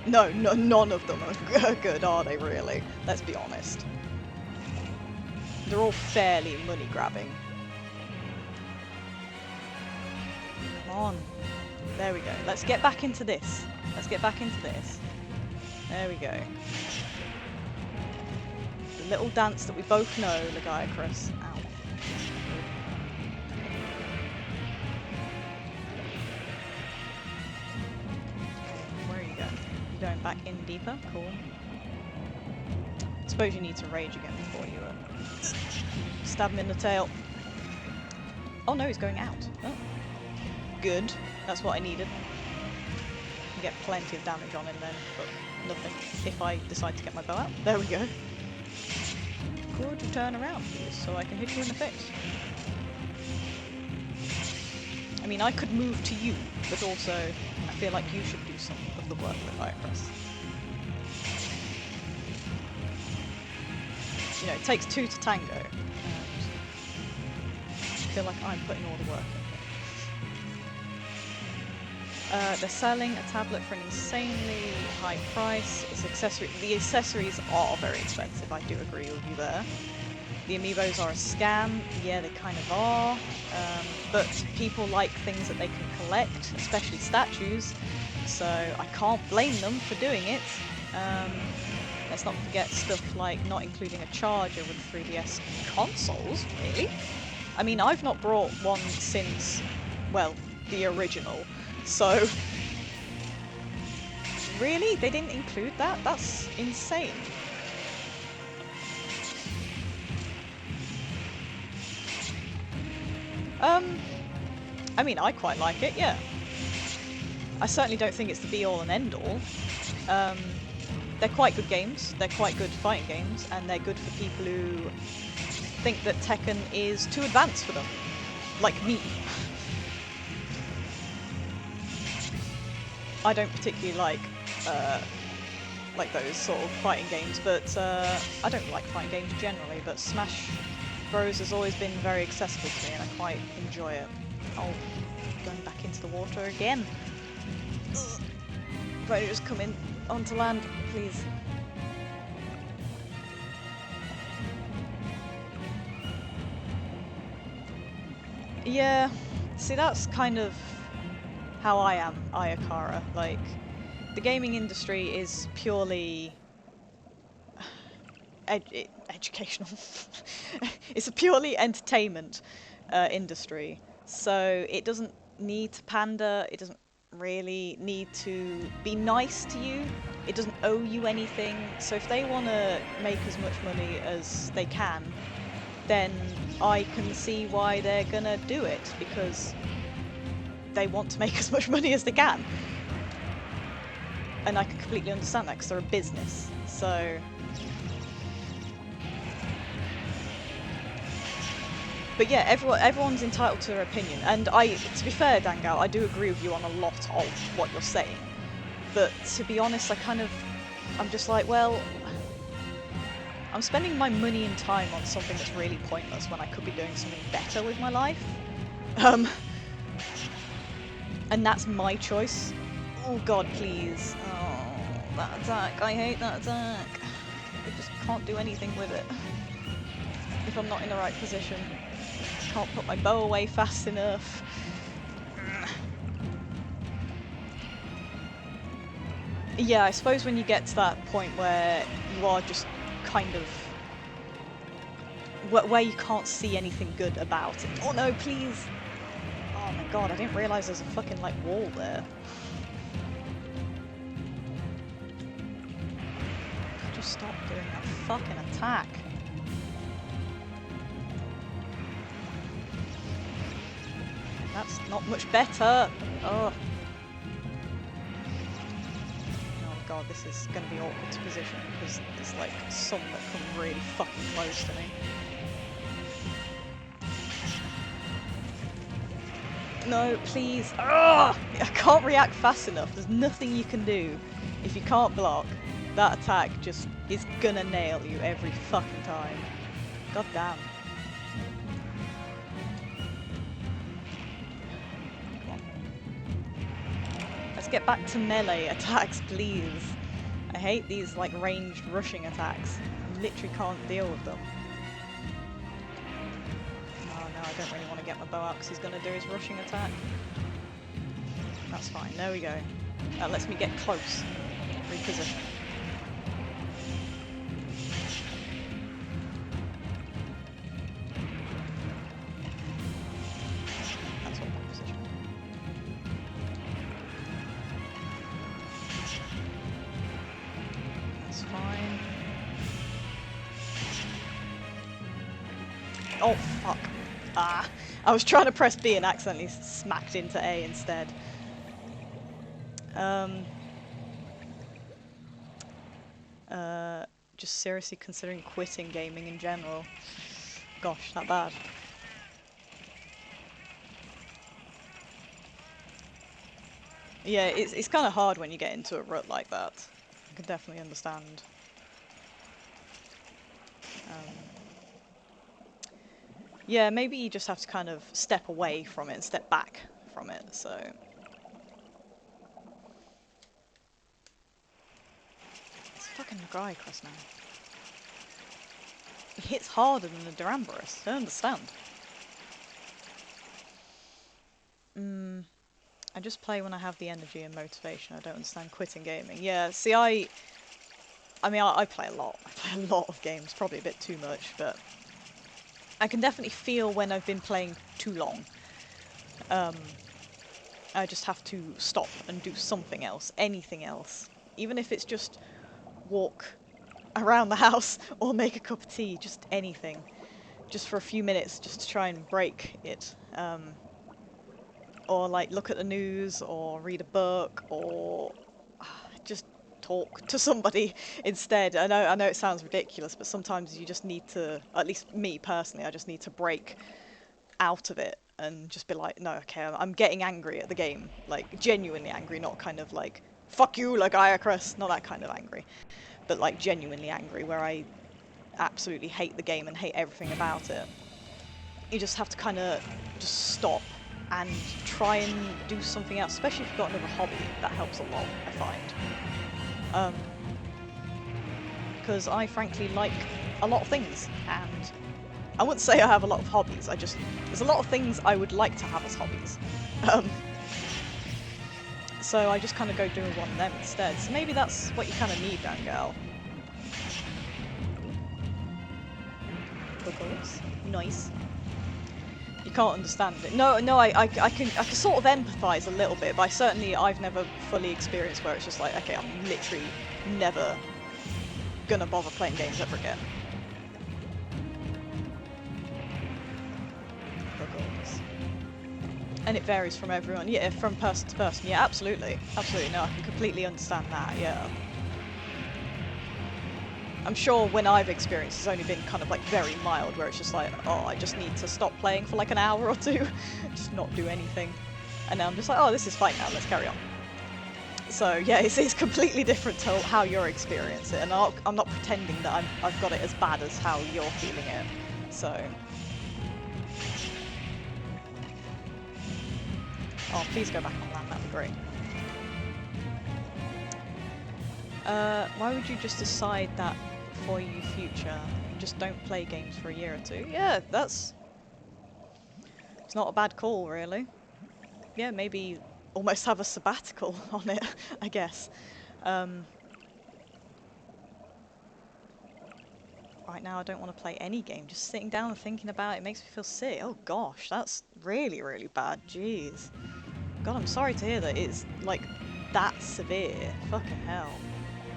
no, none of them are good, are they really? Let's be honest. They're all fairly money-grabbing. Come on. There we go. Let's get back into this. Let's get back into this. There we go. The little dance that we both know, Lagiacrus. Ow. Where are you going? You're going back in deeper? Cool. I suppose you need to rage again before you stab him in the tail. Oh no, he's going out. Oh. Good. That's what I needed. You get plenty of damage on him then, but nothing if I decide to get my bow out. There we go. Could you turn around, please, so I can hit you in the face? I mean, I could move to you, but also I feel like you should do some of the work with Lagiacrus. You know, it takes two to tango, and I feel like I'm putting all the work in. They're selling a tablet for an insanely high price. The accessories are very expensive, I do agree with you there. The amiibos are a scam, yeah they kind of are, but people like things that they can collect, especially statues, so I can't blame them for doing it. Let's not forget stuff like not including a charger with 3DS consoles, really. I mean, I've not brought one since, well, the original. So, really? They didn't include that? That's insane. I mean, I quite like it, yeah. I certainly don't think it's the be-all and end-all. They're quite good games, they're quite good fighting games, and they're good for people who think that Tekken is too advanced for them. Like me. I don't particularly like those sort of fighting games, but I don't like fighting games generally, but Smash Bros has always been very accessible to me and I quite enjoy it. Oh, going back into the water again. Ugh. If I just come in onto land, please. Yeah, see that's kind of how I am, Ayakara. Like, the gaming industry is purely educational. It's a purely entertainment industry, so it doesn't need to pander, it doesn't really need to be nice to you, it doesn't owe you anything, so if they want to make as much money as they can, then I can see why they're gonna do it, because they want to make as much money as they can. And I can completely understand that because they're a business. So, but yeah, everyone's entitled to their opinion. And to be fair, Dangal, I do agree with you on a lot of what you're saying. But to be honest, I'm just like, well, I'm spending my money and time on something that's really pointless when I could be doing something better with my life. And that's my choice. Oh god, please. Oh, that attack. I hate that attack. I just can't do anything with it. If I'm not in the right position. Can't put my bow away fast enough. Yeah, I suppose when you get to that point where you are just kind of... where you can't see anything good about it. Oh no, please! Oh my god, I didn't realise there's a fucking, like, wall there. Just stop doing that fucking attack. That's not much better! Oh. Oh god, this is gonna be awkward to position, because there's, like, some that come really fucking close to me. No, please. Ugh! I can't react fast enough. There's nothing you can do if you can't block. That attack just is gonna nail you every fucking time. God damn. Let's get back to melee attacks, please. I hate these like ranged rushing attacks. I literally can't deal with them. Oh no, I don't really want to get my bow out because he's going to do his rushing attack. That's fine, there we go. That lets me get close. Reposition. That's all my position. That's fine. Oh fuck. Ah, I was trying to press B and accidentally smacked into A instead. Just seriously considering quitting gaming in general. Gosh, that bad. Yeah, it's kind of hard when you get into a rut like that. I can definitely understand. Yeah, maybe you just have to kind of step away from it and step back from it, so... It's fucking Lagiacrus now. It hits harder than the Duramboris, I don't understand. I just play when I have the energy and motivation, I don't understand quitting gaming. Yeah, see I mean, I play a lot. I play a lot of games, probably a bit too much, but... I can definitely feel when I've been playing too long. I just have to stop and do something else, anything else. Even if it's just walk around the house or make a cup of tea, just anything. Just for a few minutes, just to try and break it. Or like look at the news, or read a book, or just talk to somebody instead. I know it sounds ridiculous, but sometimes you just need to, at least me personally, I just need to break out of it and just be like, no, okay, I'm getting angry at the game, like genuinely angry, not kind of like, fuck you, Lagiacrus, not that kind of angry, but like genuinely angry, where I absolutely hate the game and hate everything about it. You just have to kind of just stop and try and do something else, especially if you've got another hobby. That helps a lot, I find. Because I frankly like a lot of things, and I wouldn't say I have a lot of hobbies, there's a lot of things I would like to have as hobbies. So I just kind of go doing one of them instead, so maybe that's what you kind of need, Dan Girl. Buggles. Nice. You can't understand it. No, I can sort of empathise a little bit, but I've never fully experienced where it's just like, okay, I'm literally never gonna bother playing games ever again. And it varies from everyone. Yeah, from person to person. Yeah, absolutely. Absolutely. No, I can completely understand that, yeah. I'm sure when I've experienced, it's only been kind of like very mild, where it's just like, oh, I just need to stop playing for like an hour or two, just not do anything. And now I'm just like, oh, this is fine now, let's carry on. So yeah, it's completely different to how you're experiencing it, and I'm not pretending that I've got it as bad as how you're feeling it, so... Oh, please go back on land, that'd be great. Why would you just decide that for your future? Just don't play games for a year or two? Yeah, it's not a bad call, really. Yeah, maybe almost have a sabbatical on it, I guess. Right now I don't want to play any game. Just sitting down and thinking about it makes me feel sick. Oh gosh, that's really, really bad. Jeez. God, I'm sorry to hear that it's like that severe. Fucking hell.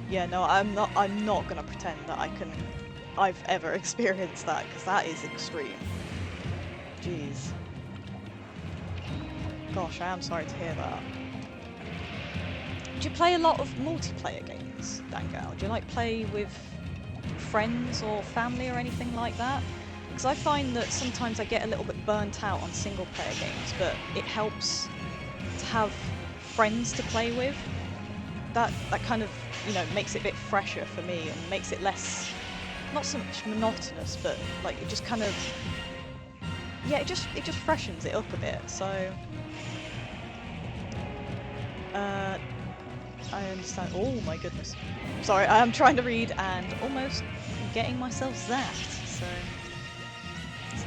Yeah, no, I'm not gonna pretend that I've ever experienced that, because that is extreme. Jeez. Gosh, I am sorry to hear that. Do you play a lot of multiplayer games, Dangal? Do you like play with friends or family or anything like that? Because I find that sometimes I get a little bit burnt out on single player games, but it helps to have friends to play with. That kind of, you know, makes it a bit fresher for me and makes it less, not so much monotonous, but like it just kind of, yeah, it just freshens it up a bit. So I understand. Oh my goodness. Sorry, I am trying to read and almost getting myself zapped. So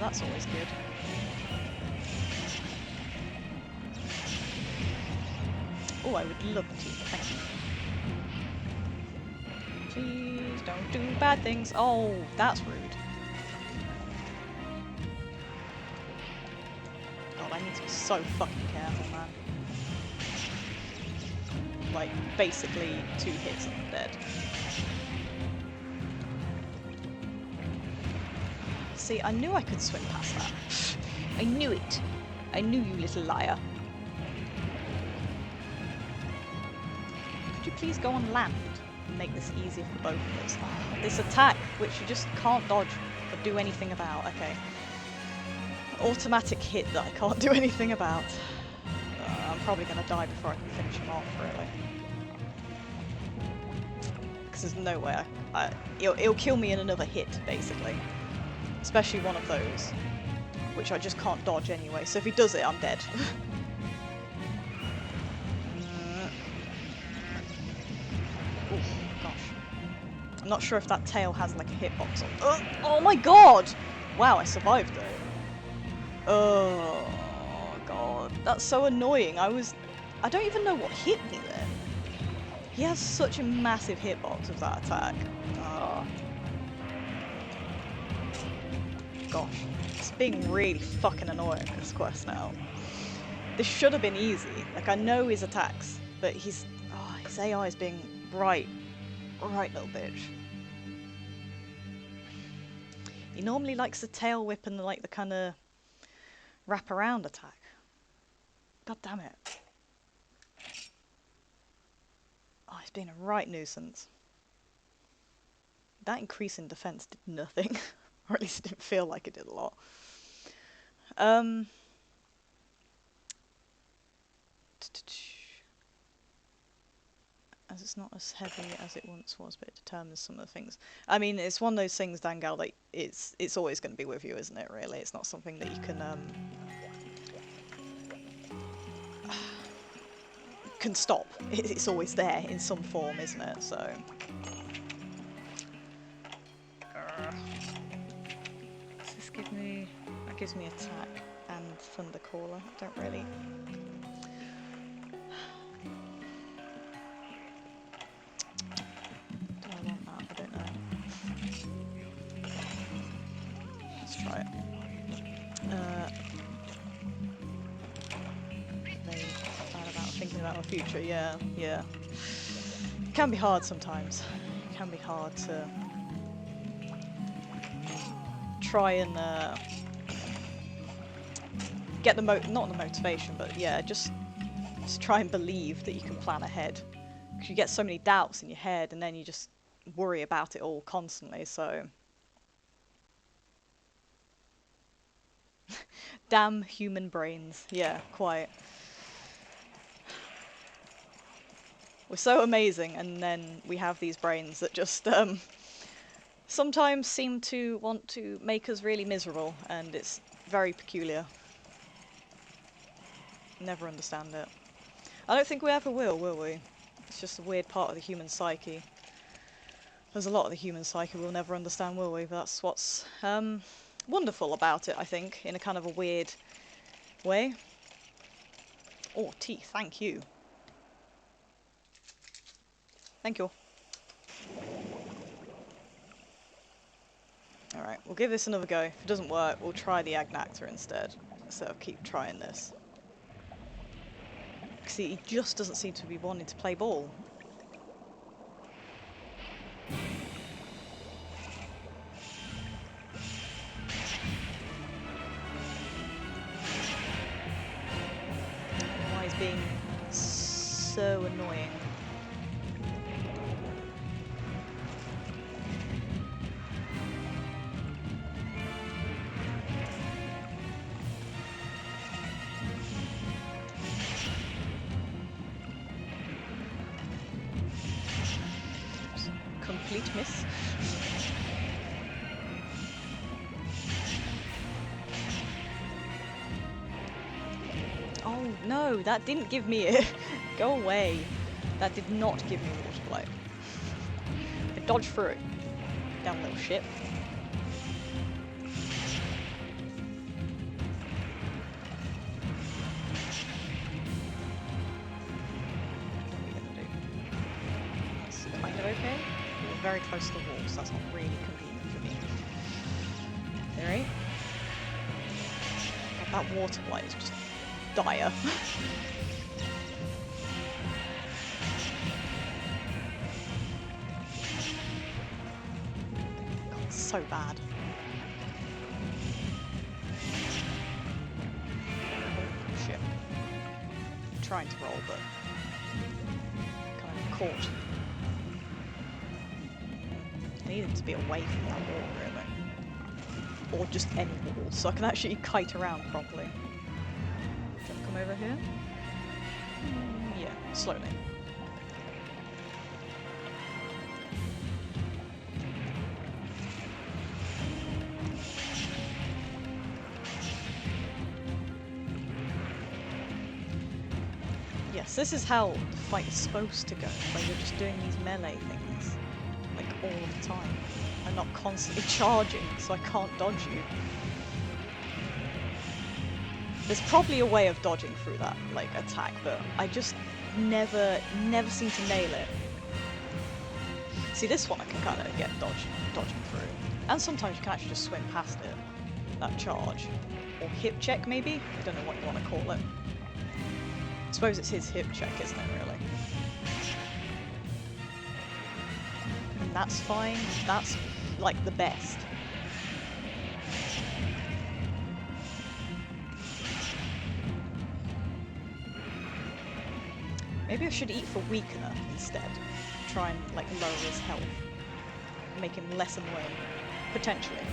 that's always good. Oh, I would love to. Thank you. Please don't do bad things. Oh, that's rude. God, I need to be so fucking careful, man. Like, basically 2 hits and I'm dead. See, I knew I could swim past that. I knew it. I knew, you little liar. Could you please go on land and make this easier for both of us? Oh, this attack, which you just can't dodge or do anything about. Okay. Automatic hit that I can't do anything about. I'm probably going to die before I can finish him off, really. Because there's no way it'll kill me in another hit, basically. Especially one of those, which I just can't dodge anyway. So if he does it, I'm dead. Oh gosh. I'm not sure if that tail has like a hitbox on. Oh my god! Wow, I survived though. Oh god, that's so annoying. I don't even know what hit me then. He has such a massive hitbox with that attack. Oh. Gosh, it's being really fucking annoying, this quest now. This should have been easy. Like, I know his attacks, but his AI is being right little bitch. He normally likes the tail whip and like the kind of wrap around attack. God damn it. Oh, he's being a right nuisance. That increase in defense did nothing. Or at least it didn't feel like it did a lot. As it's not as heavy as it once was, but it determines some of the things. I mean, it's one of those things, Dangal, that it's always going to be with you, isn't it, really? It's not something that you can stop. It's always there in some form, isn't it? So... That gives me attack and Thundercaller. I don't really... Do I want that? I don't know. Let's try it. Very bad about thinking about my future. Yeah. It can be hard sometimes. It can be hard to try and get the not the motivation, but yeah, just try and believe that you can plan ahead. Because you get so many doubts in your head, and then you just worry about it all constantly. So, damn human brains. Yeah, quite. We're so amazing, and then we have these brains that just sometimes seem to want to make us really miserable, and it's very peculiar. Never understand it. I don't think we ever will we? It's just a weird part of the human psyche. There's a lot of the human psyche we'll never understand, will we? But that's what's wonderful about it, I think, in a kind of a weird way. Oh, teeth, thank you. Thank you. Alright, we'll give this another go. If it doesn't work, we'll try the Agnactor instead of keep trying this. See, he just doesn't seem to be wanting to play ball. Why he's being so annoying. complete miss. Oh no, that didn't give me it. Go away. That did not give me water blight. I dodged through it. Down little shit. Okay, we're very close to the wall, so that's not really convenient for me. Alright. That water blight is just dire. God, it's so bad. Oh, shit. I'm trying to roll, but kind of caught. I need him to be away from that wall, really. Or just any wall, so I can actually kite around properly. Do you want to come over here? Yeah, slowly. Yes, this is how the fight is supposed to go, where you're just doing these melee things. Like, all the time. I'm not constantly charging, so I can't dodge you. There's probably a way of dodging through that, like, attack, but I just never seem to nail it. See, this one I can kind of get dodging through. And sometimes you can actually just swim past it. That charge. Or hip check, maybe? I don't know what you want to call it. I suppose it's his hip check, isn't it, really? That's fine. That's like the best. Maybe I should eat for weakener instead. Try and like lower his health. Make him less annoying. Potentially.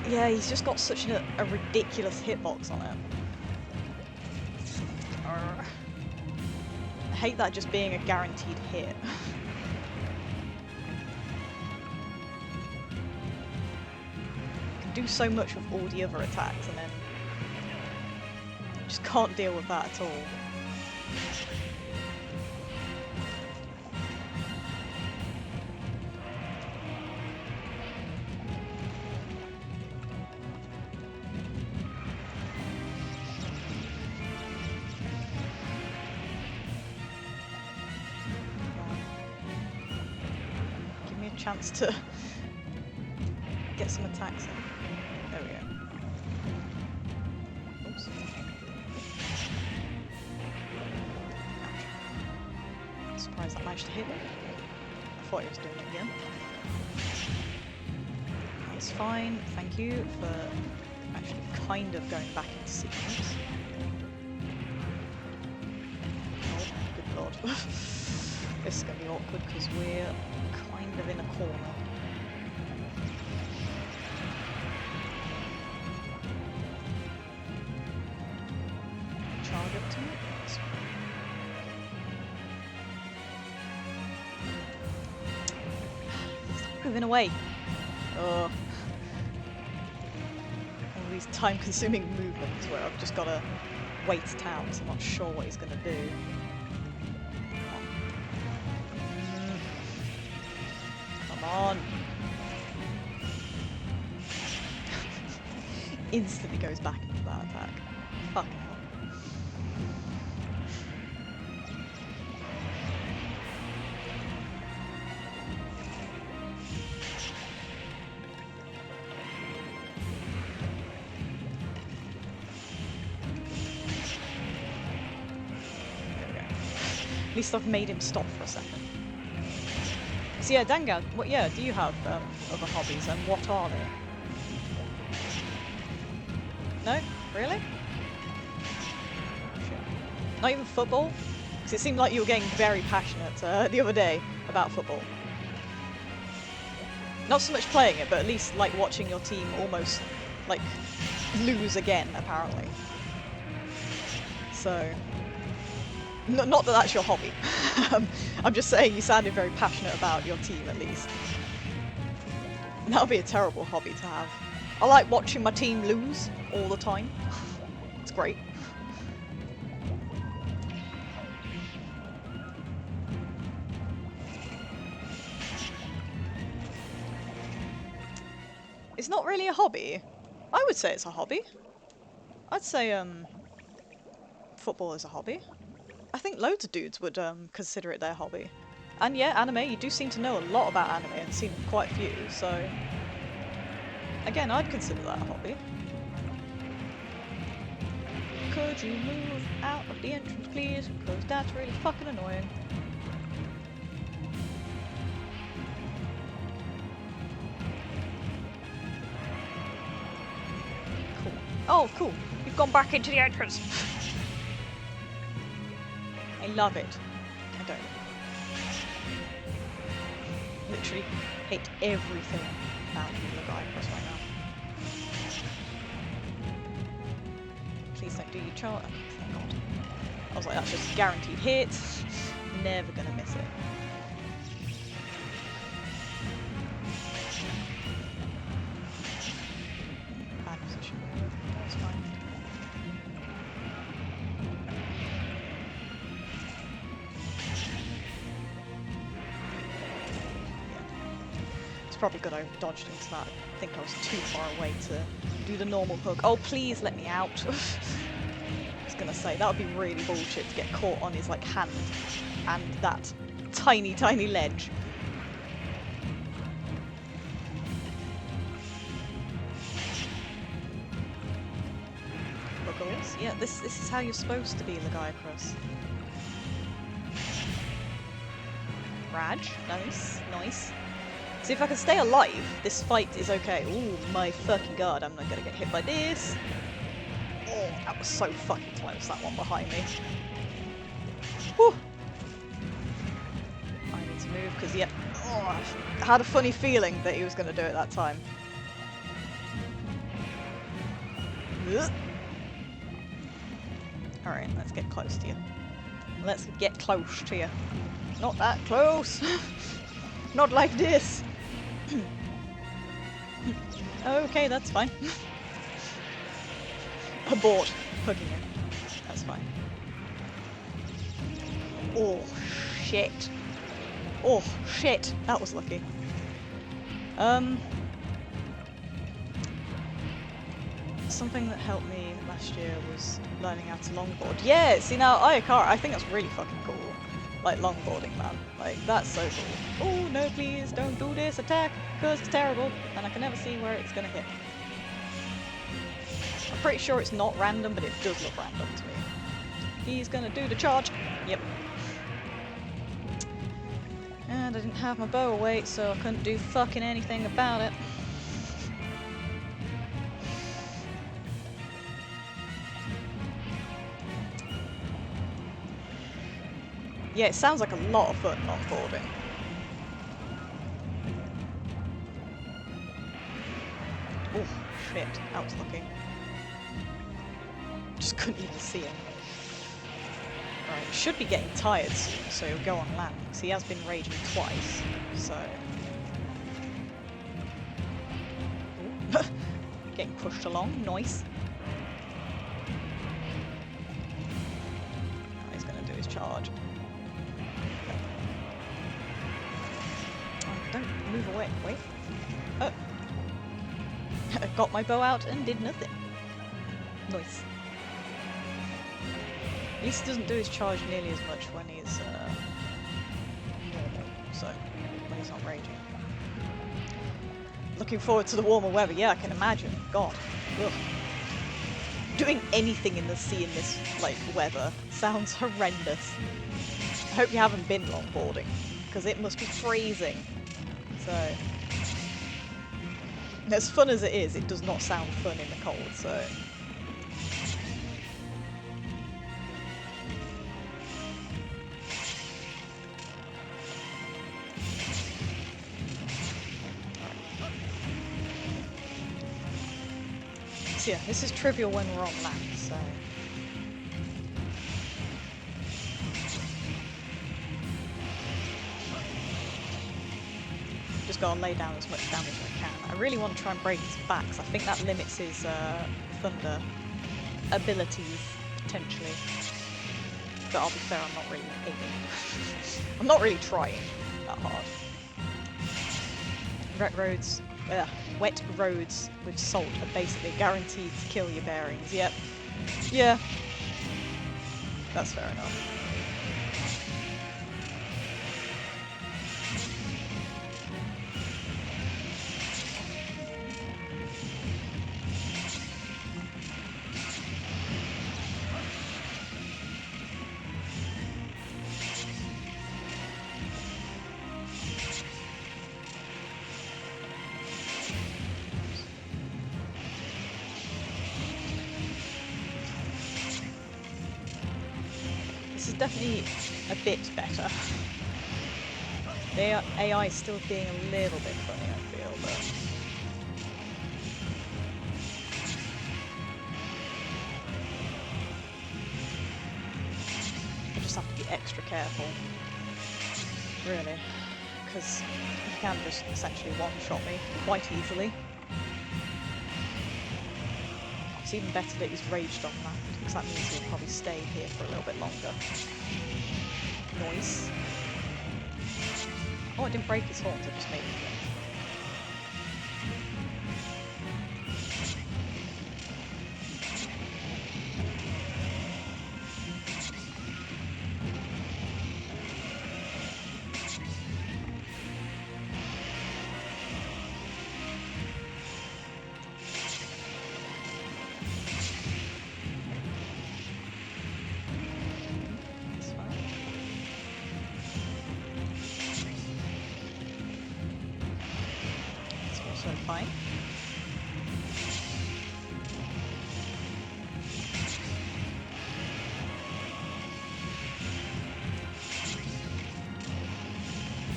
Yeah, he's just got such a ridiculous hitbox on it. I hate that just being a guaranteed hit. I can do so much with all the other attacks and then just can't deal with that at all. Chance to get some attacks in. There we go. Oops. Surprised that managed to hit him. I thought he was doing it again. That's fine. Thank you for actually kind of going back into sequence. Oh, good lord. This is going to be awkward because we're kind of in a corner. Charge up to it. Stop moving away. Oh. All these time-consuming movements where I've just got to wait it out, so I'm not sure what he's going to do. On. Instantly goes back into that attack. Fucking hell. There we go. At least I've made him stop for a second. So yeah, Dangal, what do you have other hobbies, and what are they? No? Really? Shit. Not even football? Because it seemed like you were getting very passionate the other day about football. Not so much playing it, but at least like watching your team almost like lose again, apparently. So Not that that's your hobby. I'm just saying you sounded very passionate about your team, at least. That would be a terrible hobby to have. I like watching my team lose all the time. It's great. It's not really a hobby. I would say it's a hobby. I'd say football is a hobby. I think loads of dudes would consider it their hobby. And yeah, anime, you do seem to know a lot about anime and seen quite a few, so... Again, I'd consider that a hobby. Could you move out of the entrance, please? Because that's really fucking annoying. Cool. Oh, cool. You've gone back into the entrance. I love it. I don't. Literally hate everything about Lagiacrus right now. Please don't do your chart. Oh, thank God. I was like, that's just guaranteed hit. Never gonna miss it. Bad position. That's fine. Probably good I dodged into that. I think I was too far away to do the normal hook. Oh, please let me out. I was gonna say, that would be really bullshit to get caught on his, like, hand and that tiny, tiny ledge. Buggles? Yeah, this is how you're supposed to be, Lagiacrus. Raj, nice, nice. See, if I can stay alive, this fight is okay. Ooh, my fucking god, I'm not gonna get hit by this. Oh, that was so fucking close, that one behind me. Whew. I need to move, because, yeah, oh, I had a funny feeling that he was gonna do it that time. Alright, let's get close to you. Let's get close to you. Not that close! Not like this! Okay, that's fine. Abort hooking him. That's fine. Oh, shit. Oh, shit. That was lucky. Something that helped me last year was learning how to longboard. Yeah, see now, Ayakara, I think that's really fucking cool. Like, longboarding, man. Like, that's so cool. Oh, no, please, don't do this attack, because it's terrible, and I can never see where it's gonna hit. I'm pretty sure it's not random, but it does look random to me. He's gonna do the charge. Yep. And I didn't have my bow away, so I couldn't do fucking anything about it. Yeah, it sounds like a lot of fun longboarding. Oh, shit. That was lucky. Just couldn't even see him. Right, he should be getting tired soon, so he'll go on land, because he has been raging twice, so... Getting pushed along, nice. Now he's gonna do his charge. Don't move away. Wait. Oh. I got my bow out and did nothing. Nice. At least he doesn't do his charge nearly as much when he's normal, so when he's not raging. Looking forward to the warmer weather. Yeah, I can imagine. God. Ugh. Doing anything in the sea in this, like, weather sounds horrendous. I hope you haven't been longboarding, because it must be freezing. So, as fun as it is, it does not sound fun in the cold, so... So yeah, this is trivial when we're on land, so... got to lay down as much damage as I can. I really want to try and break his back, because I think that limits his thunder abilities, potentially. But I'll be fair, I'm not really aiming. I'm not really trying that hard. Wet roads with salt are basically guaranteed to kill your bearings. Yep. Yeah. That's fair enough. This is definitely a bit better. The AI is still being a little bit funny, I feel, but... I just have to be extra careful, really, because he can just essentially one-shot me quite easily. It's even better that he's raged on that, because that means he'll probably stay here for a little bit longer. Noise. Oh, it didn't break his horns, it just made me flinch. Fine.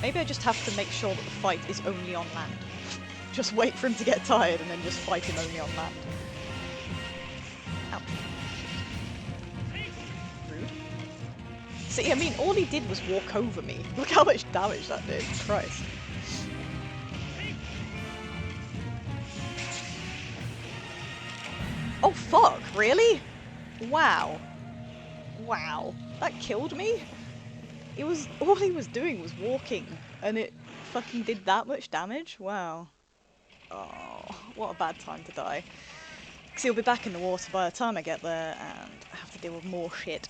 Maybe I just have to make sure that the fight is only on land. Just wait for him to get tired and then just fight him only on land. Ouch. Rude. See, I mean, all he did was walk over me. Look how much damage that did. Christ. Oh fuck, really? Wow. Wow. That killed me? It was, all he was doing was walking, and it fucking did that much damage? Wow. Oh, what a bad time to die. Because he'll be back in the water by the time I get there, and I have to deal with more shit.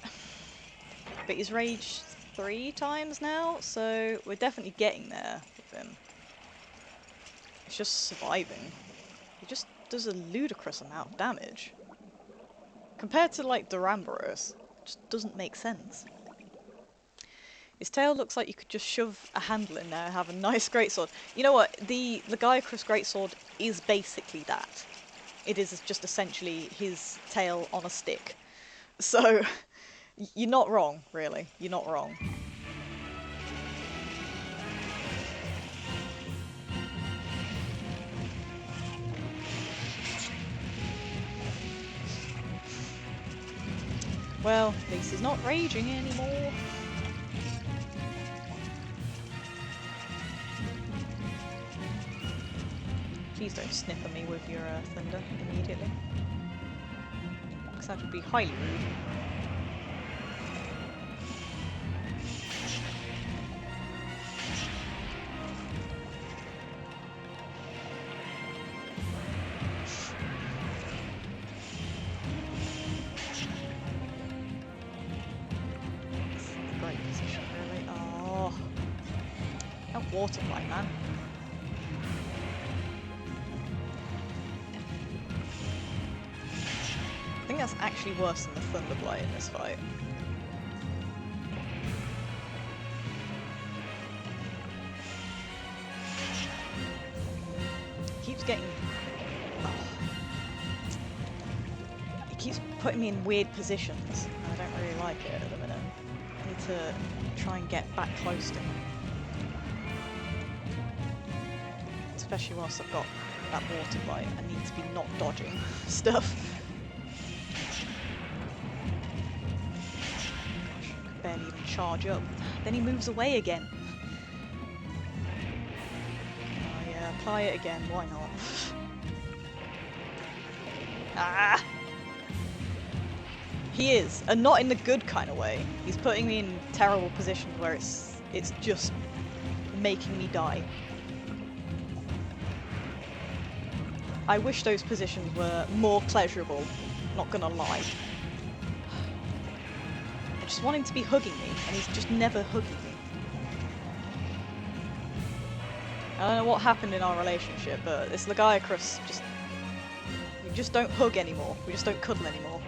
But he's raged 3 times now, so we're definitely getting there with him. It's just surviving. He just does a ludicrous amount of damage. Compared to, like, Duramboros, it just doesn't make sense. His tail looks like you could just shove a handle in there and have a nice greatsword. You know what? The Lagiacrus greatsword is basically that. It is just essentially his tail on a stick. So, you're not wrong, really. You're not wrong. Well, at least he's not raging anymore. Please don't snip at me with your thunder immediately. Because that would be highly rude. Waterfly, man. I think that's actually worse than the Thunderblight in this fight. He keeps getting... Oh. He keeps putting me in weird positions, and I don't really like it at the minute. I need to try and get back close to him. Especially whilst I've got that water blight, I need to be not dodging stuff. Gosh, I could barely even charge up. Then he moves away again. try it again, why not? Ah! He is, and not in the good kind of way. He's putting me in terrible positions where it's just making me die. I wish those positions were more pleasurable, not gonna lie. I just want him to be hugging me, and he's just never hugging me. I don't know what happened in our relationship, but this Lagiacrus we just don't hug anymore. We just don't cuddle anymore.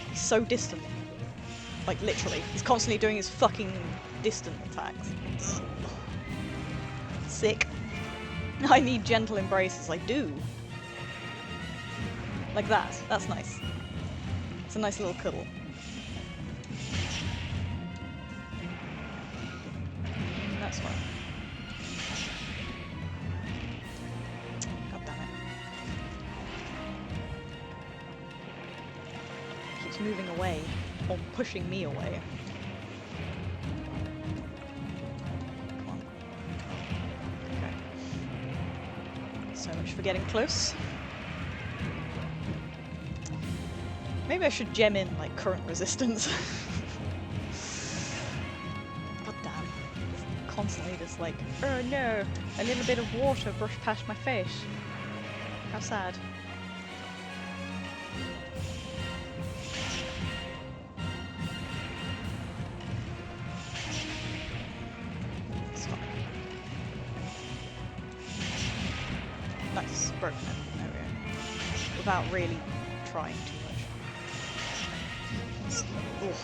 He's so distant. Like, literally. He's constantly doing his fucking distant attacks. Sick. I need gentle embraces, I do. Like that. That's nice. It's a nice little cuddle. That's fine. God damn it. Keeps moving away, or pushing me away. Come on. Okay. So much for getting close. Maybe I should gem in, like, current resistance. God damn. Constantly just like, oh no, a little bit of water brushed past my face. How sad. It's fine. Nice, broken it. There we go. Without really trying too much. Ugh.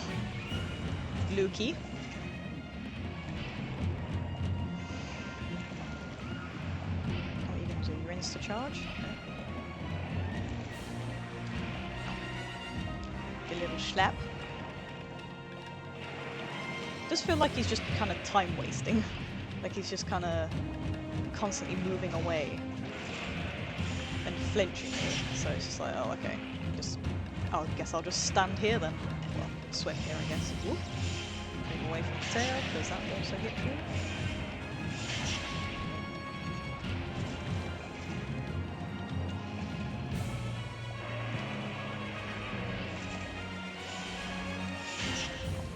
Lukey. What are you going to do? Your insta-charge? No. A little slap. Does feel like he's just kind of time wasting. Like he's just kind of constantly moving away and flinching me. So it's just like, oh, okay. I guess I'll just stand here then. Well, swim here, I guess. Whoop. Move away from the tail, because that will also hit you.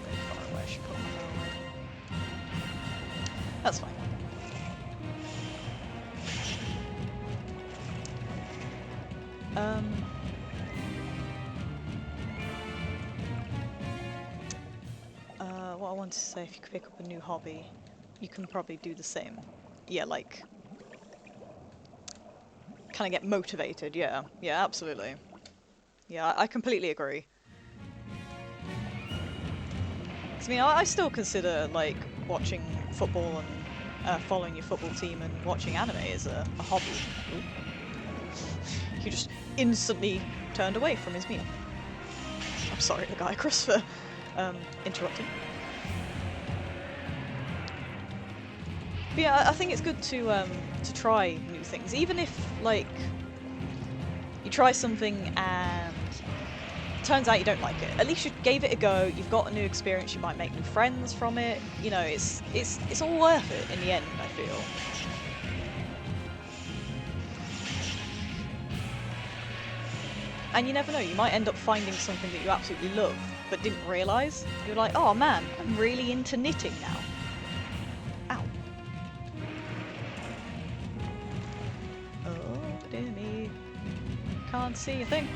Very far away, I should put my bow away. That's fine. What I wanted to say, if you could pick up a new hobby, you can probably do the same. Yeah, like, kind of get motivated, yeah. Yeah, absolutely. Yeah, I completely agree. 'Cause, I mean, I still consider, like, watching football and following your football team and watching anime as a hobby. Ooh. He just instantly turned away from his meal. I'm sorry, Lagiacrus, for interrupting. But yeah, I think it's good to try new things, even if, like, you try something and it turns out you don't like it. At least you gave it a go. You've got a new experience. You might make new friends from it. You know, it's all worth it in the end, I feel. And you never know. You might end up finding something that you absolutely love, but didn't realise. You're like, oh man, I'm really into knitting now. Ow. Oh, dear me. Can't see a thing.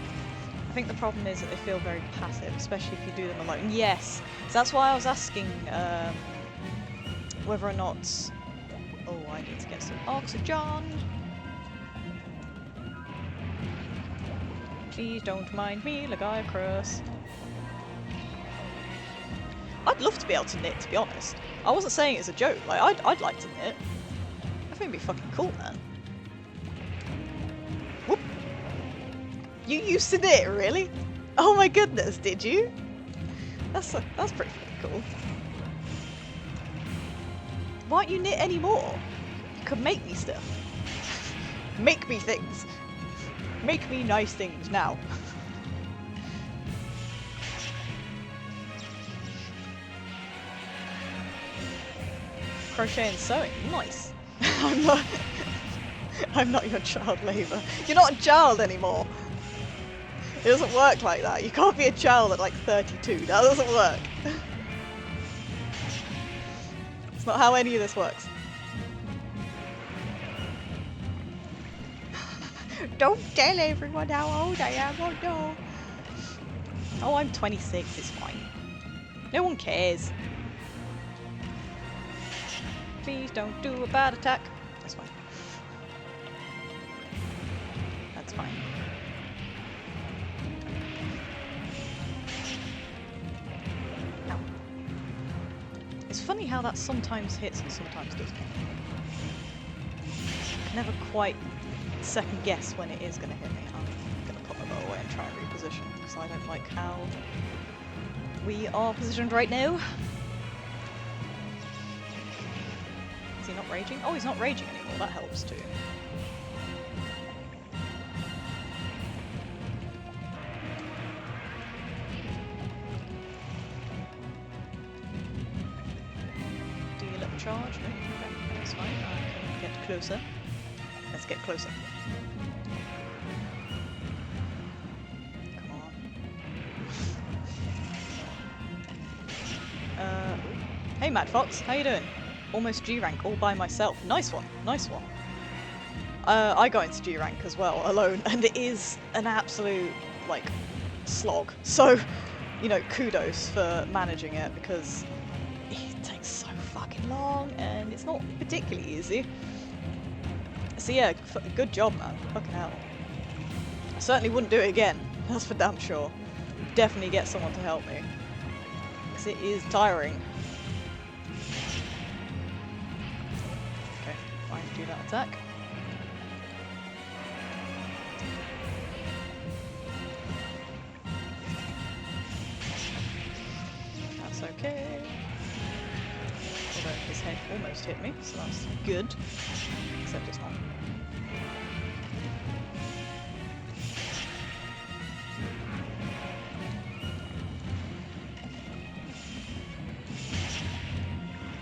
I think the problem is that they feel very passive, especially if you do them alone. Yes! So that's why I was asking whether or not... Oh, I need to get some oxygen! Please don't mind me, Lagiacrus. I'd love to be able to knit, to be honest. I wasn't saying it as a joke. Like, I'd like to knit. I think it'd be fucking cool, man. Whoop! You used to knit, really? Oh my goodness, did you? That's pretty fucking cool. Why don't you knit anymore? You could make me stuff. Make me things. Make me nice things now. Crochet and sewing, nice. I'm not... I'm not your child labour. You're not a child anymore. It doesn't work like that. You can't be a child at like 32. That doesn't work. It's not how any of this works. Don't tell everyone how old I am, oh no. Oh, I'm 26, it's fine. No one cares. Please don't do a bad attack. That's fine. That's fine. Ow. It's funny how that sometimes hits and sometimes doesn't. I can never quite second guess when it is going to hit me. I'm going to put my bow away and try and reposition because I don't like how we are positioned right now. Is he not raging? Oh, he's not raging anymore. That helps too. Do your little charge? No, okay, that's fine. I can get closer. Let's get closer. Come on. Hey Mad Fox, how you doing? Almost G rank all by myself. Nice one, nice one. I got into G rank as well, alone, and it is an absolute, like, slog. So, you know, kudos for managing it because it takes so fucking long and it's not particularly easy. So yeah, good job, man. Fucking hell. I certainly wouldn't do it again. That's for damn sure. Definitely get someone to help me. Because it is tiring. Okay, fine, do that attack. That's okay. Although his head almost hit me, so that's good. Except it's not.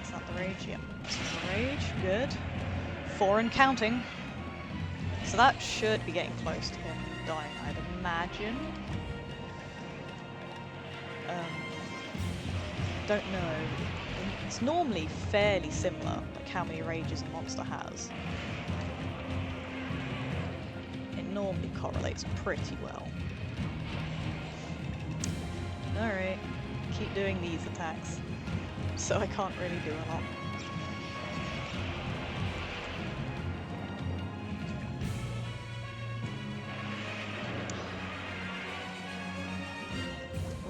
Is that the rage? Yep, that's the rage. Good. 4 and counting. So that should be getting close to him dying, I'd imagine. Don't know. It's normally fairly similar, like how many rages a monster has. It normally correlates pretty well. Alright, keep doing these attacks. So I can't really do a lot.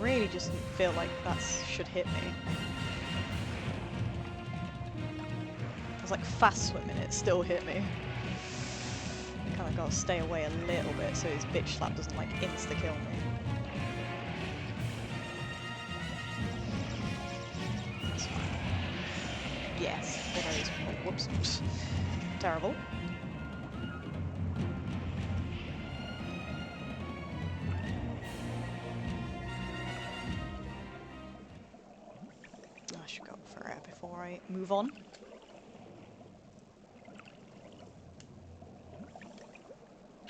Really just feel like that should hit me. I was like fast swimming, it still hit me. Kind of got to stay away a little bit so his bitch slap doesn't like insta kill me. That's fine. Yes. Oh, whoops. Terrible. I should go for it before I move on.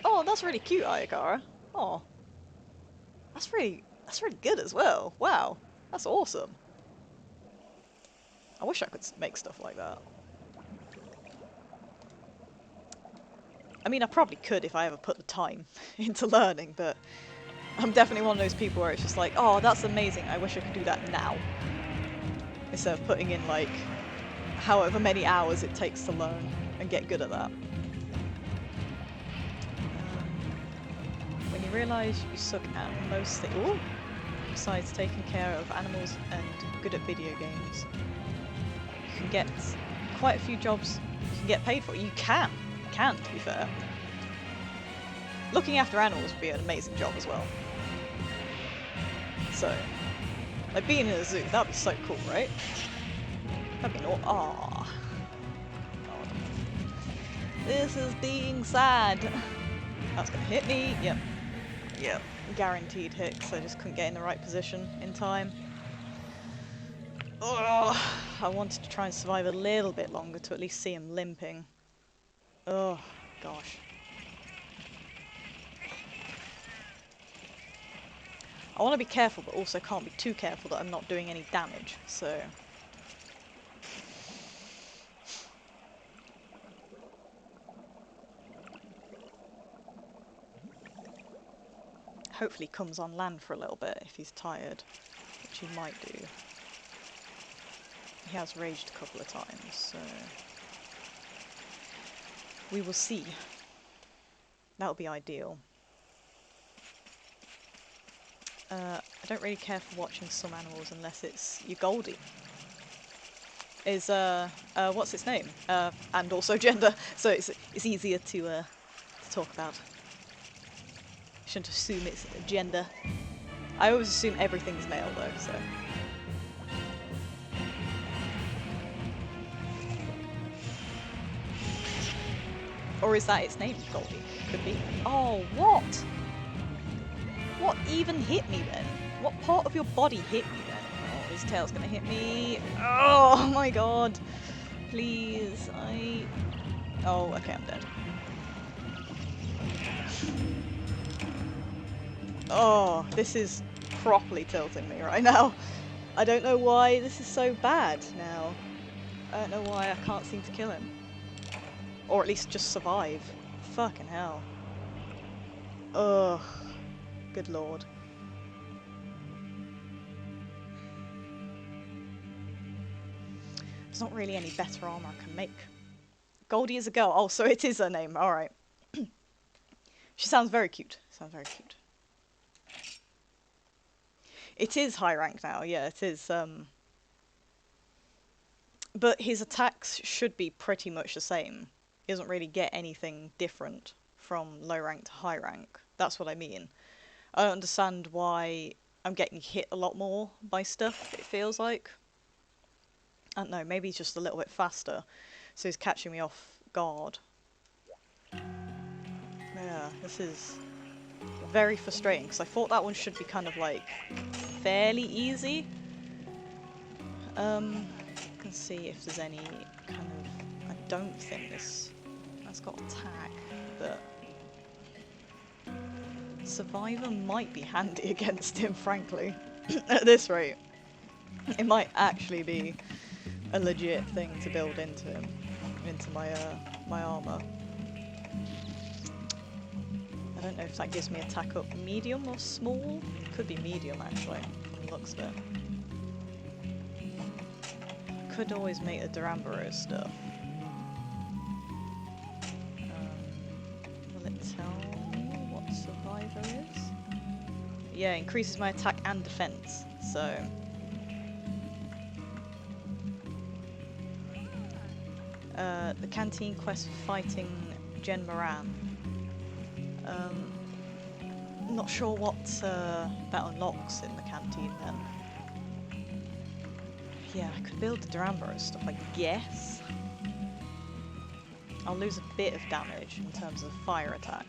Oh, that's really cute, Ayakara. Oh, that's really good as well. Wow, that's awesome. I wish I could make stuff like that. I mean, I probably could if I ever put the time into learning, but I'm definitely one of those people where it's just like, oh, that's amazing. I wish I could do that now. Instead of putting in like however many hours it takes to learn and get good at that. When you realise you suck at most things, besides taking care of animals and good at video games, you can get quite a few jobs you can get paid for. You can, to be fair. Looking after animals would be an amazing job as well. So, like being in a zoo, that'd be so cool, right? That'd be aww. God. This is being sad. That's gonna hit me. Yep. Guaranteed hit, because I just couldn't get in the right position in time. Ugh. I wanted to try and survive a little bit longer to at least see him limping. Oh, gosh. I want to be careful, but also can't be too careful that I'm not doing any damage, so... Hopefully comes on land for a little bit if he's tired, which he might do. He has raged a couple of times, so... we will see. That'll be ideal. I don't really care for watching some animals unless it's your Goldie. Is, what's its name? And also gender, so it's easier to talk about. Shouldn't assume it's gender. I always assume everything's male though, so... Or is that its name, Goldie? Could be. Oh, what? What even hit me then? What part of your body hit me then? Oh, his tail's gonna hit me. Oh my god. Please, Oh, okay, I'm dead. Oh, this is properly tilting me right now. I don't know why this is so bad now. I don't know why I can't seem to kill him. Or at least just survive. Fucking hell. Ugh. Good lord. There's not really any better armor I can make. Goldie is a girl. Oh, so it is her name. Alright. She sounds very cute. Sounds very cute. It is high rank now, yeah, it is, but his attacks should be pretty much the same. He doesn't really get anything different from low rank to high rank. That's what I mean. I don't understand why I'm getting hit a lot more by stuff, it feels like. I don't know, maybe he's just a little bit faster, so he's catching me off guard. Yeah, this is very frustrating, because I thought that one should be kind of like fairly easy. I can see if there's any kind of... I don't think this has got attack, but Survivor might be handy against him, frankly. At this rate. It might actually be a legit thing to build into him, into my my armor. I don't know if that gives me attack up medium or small. Could be medium actually, from the looks of it. Could always make a Durambaro stuff. Will it tell me what Survivor is? Yeah, increases my attack and defense, so... the Canteen quest for fighting Jen Moran. Not sure what that unlocks in the Canteen then. Yeah, I could build the Durambaro stuff, I guess. I'll lose a bit of damage in terms of fire attack.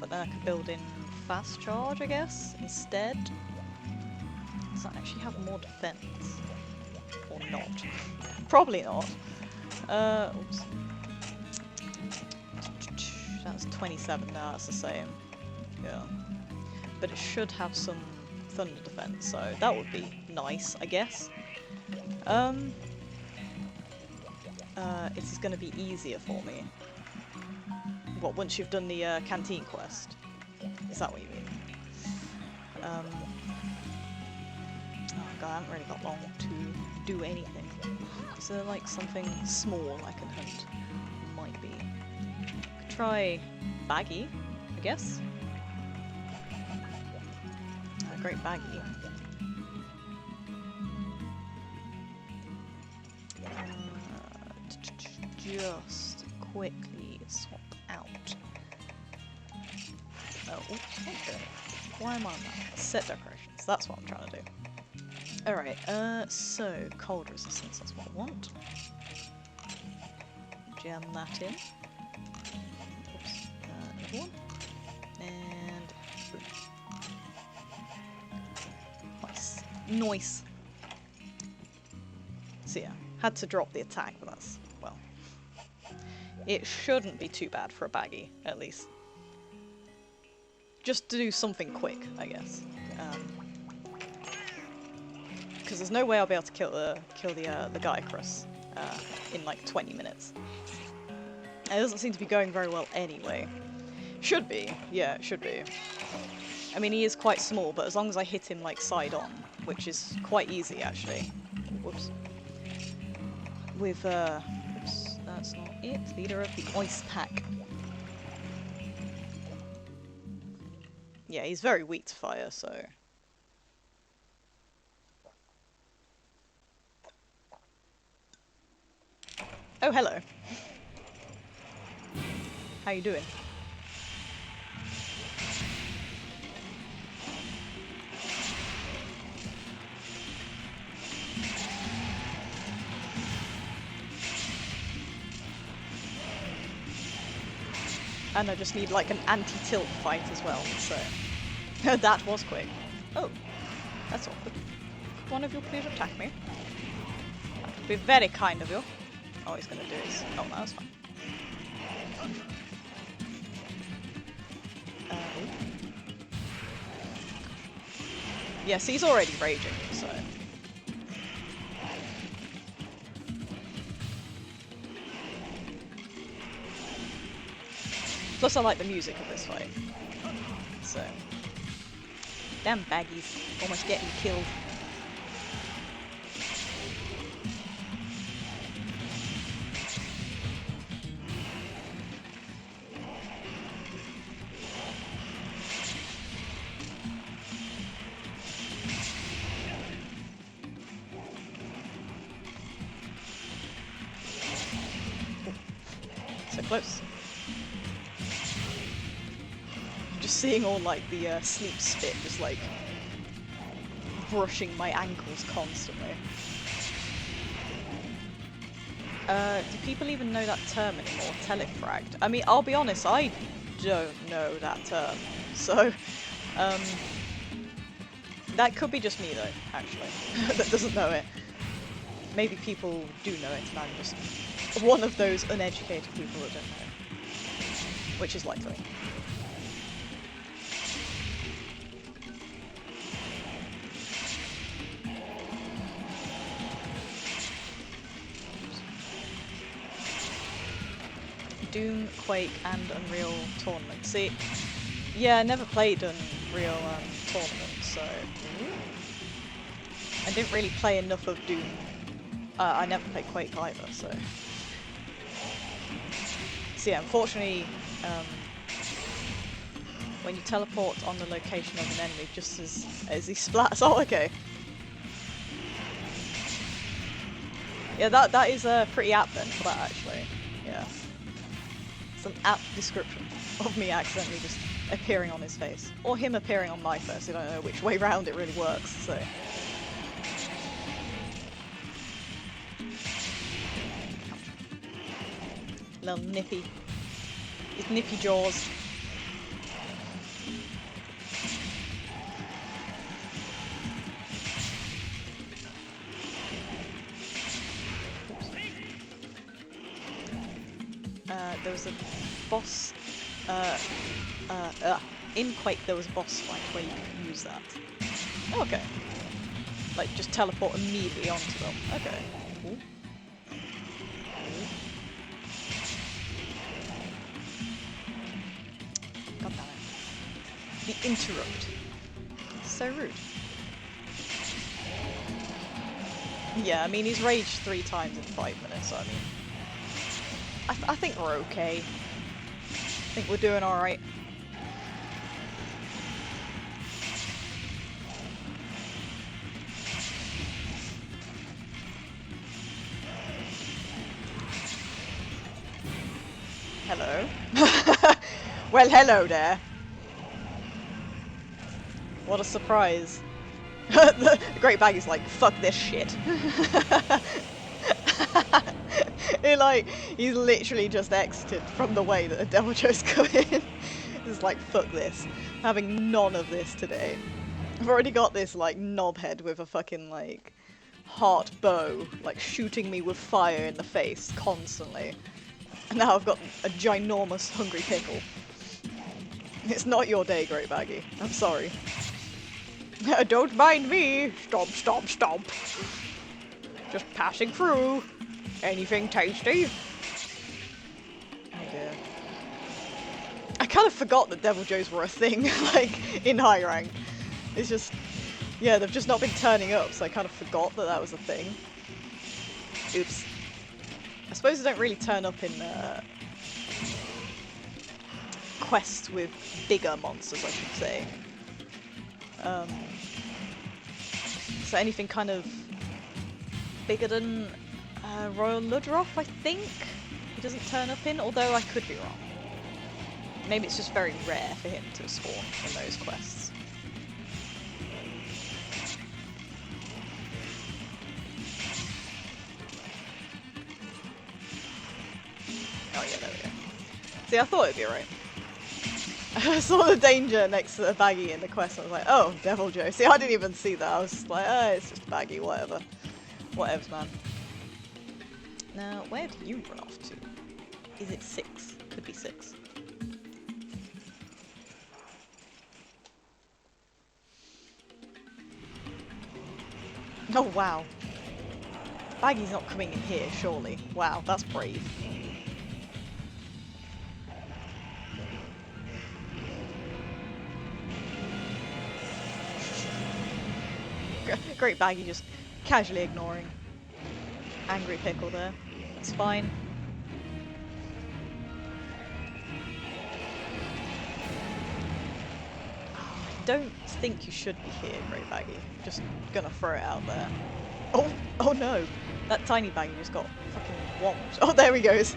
But then I could build in fast charge, I guess, instead. Does that actually have more defense? Or not? Probably not. Oops. That's 27 now, that's the same. Yeah. But it should have some thunder defense, so that would be nice, I guess. It is going to be easier for me. What, once you've done the Canteen quest? Is that what you mean? Oh god, I haven't really got long to do anything. Is there like something small I can hunt? Might be. Could try Baggi, I guess. Great Baggi. Just quickly swap out. Oh, oops, okay. Why am I on that? Set decorations, that's what I'm trying to do. Alright, so, cold resistance, that's what I want. Jam that in. Oops, another one. And... Nice. Nice. Had to drop the attack, but that's, well, it shouldn't be too bad for a baggy, at least. Just to do something quick, I guess. Because there's no way I'll be able to kill the Lagiacrus in like 20 minutes. And it doesn't seem to be going very well anyway. Should be, yeah, it should be. I mean, he is quite small, but as long as I hit him like side on, which is quite easy actually. Whoops. With oops, that's not it. Leader of the Ice Pack. Yeah, he's very weak to fire, so. Oh, hello. How you doing? And I just need like an anti-tilt fight as well, so. That was quick. Oh, that's awkward. Could one of you please attack me? That would be very kind of you. Oh, he's gonna do this. Oh, no, that's fine. Yes, he's already raging, so. Plus, I like the music of this fight. So. Damn baggies. Almost getting killed. So close. Seeing all like the sleep spit just like brushing my ankles constantly. Do people even know that term anymore? Telefragged? I mean, I'll be honest, I don't know that term. So, that could be just me though, actually, that doesn't know it. Maybe people do know it and I'm just one of those uneducated people that don't know. Which is likely. Doom, Quake, and Unreal Tournament. See, yeah, I never played Unreal Tournament, so I didn't really play enough of Doom. I never played Quake either, so. So yeah, unfortunately, when you teleport on the location of an enemy, just as he splats. Oh, okay. Yeah, that is pretty apt then for that actually. Yeah. It's an apt description of me accidentally just appearing on his face. Or him appearing on my face, I don't know which way round it really works, so. Little nippy. His nippy jaws. There was a boss, in Quake there was a boss fight where you could use that. Oh, okay. Like, just teleport immediately onto them. Okay. Ooh. God damn it. The interrupt. So rude. Yeah, I mean, he's raged 3 times in 5 minutes, so I mean... I think we're okay. I think we're doing alright. Hello. Well, hello there. What a surprise. The Great Baggi's like, fuck this shit. He's literally just exited from the way that the Devil Joe's come in. He's like, fuck this. I'm having none of this today. I've already got this, like, knobhead with a fucking, like, heart bow, like shooting me with fire in the face constantly. And now I've got a ginormous hungry pickle. It's not your day, Great Baggi. I'm sorry. Don't mind me! Stomp, stomp, stomp! Just passing through. Anything tasty? Oh dear. I kind of forgot that Devil Joes were a thing, like, in high rank. It's just... yeah, they've just not been turning up, so I kind of forgot that that was a thing. Oops. I suppose they don't really turn up in quests with bigger monsters, I should say. So anything kind of bigger than Royal Ludroth, I think? He doesn't turn up in, although I could be wrong. Maybe it's just very rare for him to spawn in those quests. Oh yeah, there we go. See, I thought it'd be alright. I saw the danger next to the Baggi in the quest, and I was like, oh, Devil Joe. See, I didn't even see that. I was just like, oh, it's just Baggi, whatever. Whatevs, man. Now, where do you run off to? Is it 6? Could be 6. Oh, wow. Baggi's not coming in here, surely. Wow, that's brave. Great Baggi just casually ignoring. Angry pickle there. It's fine. I don't think you should be here, Great Baggi. Just gonna throw it out there. Oh, oh no! That tiny Baggi just got fucking whomped. Oh, there he goes.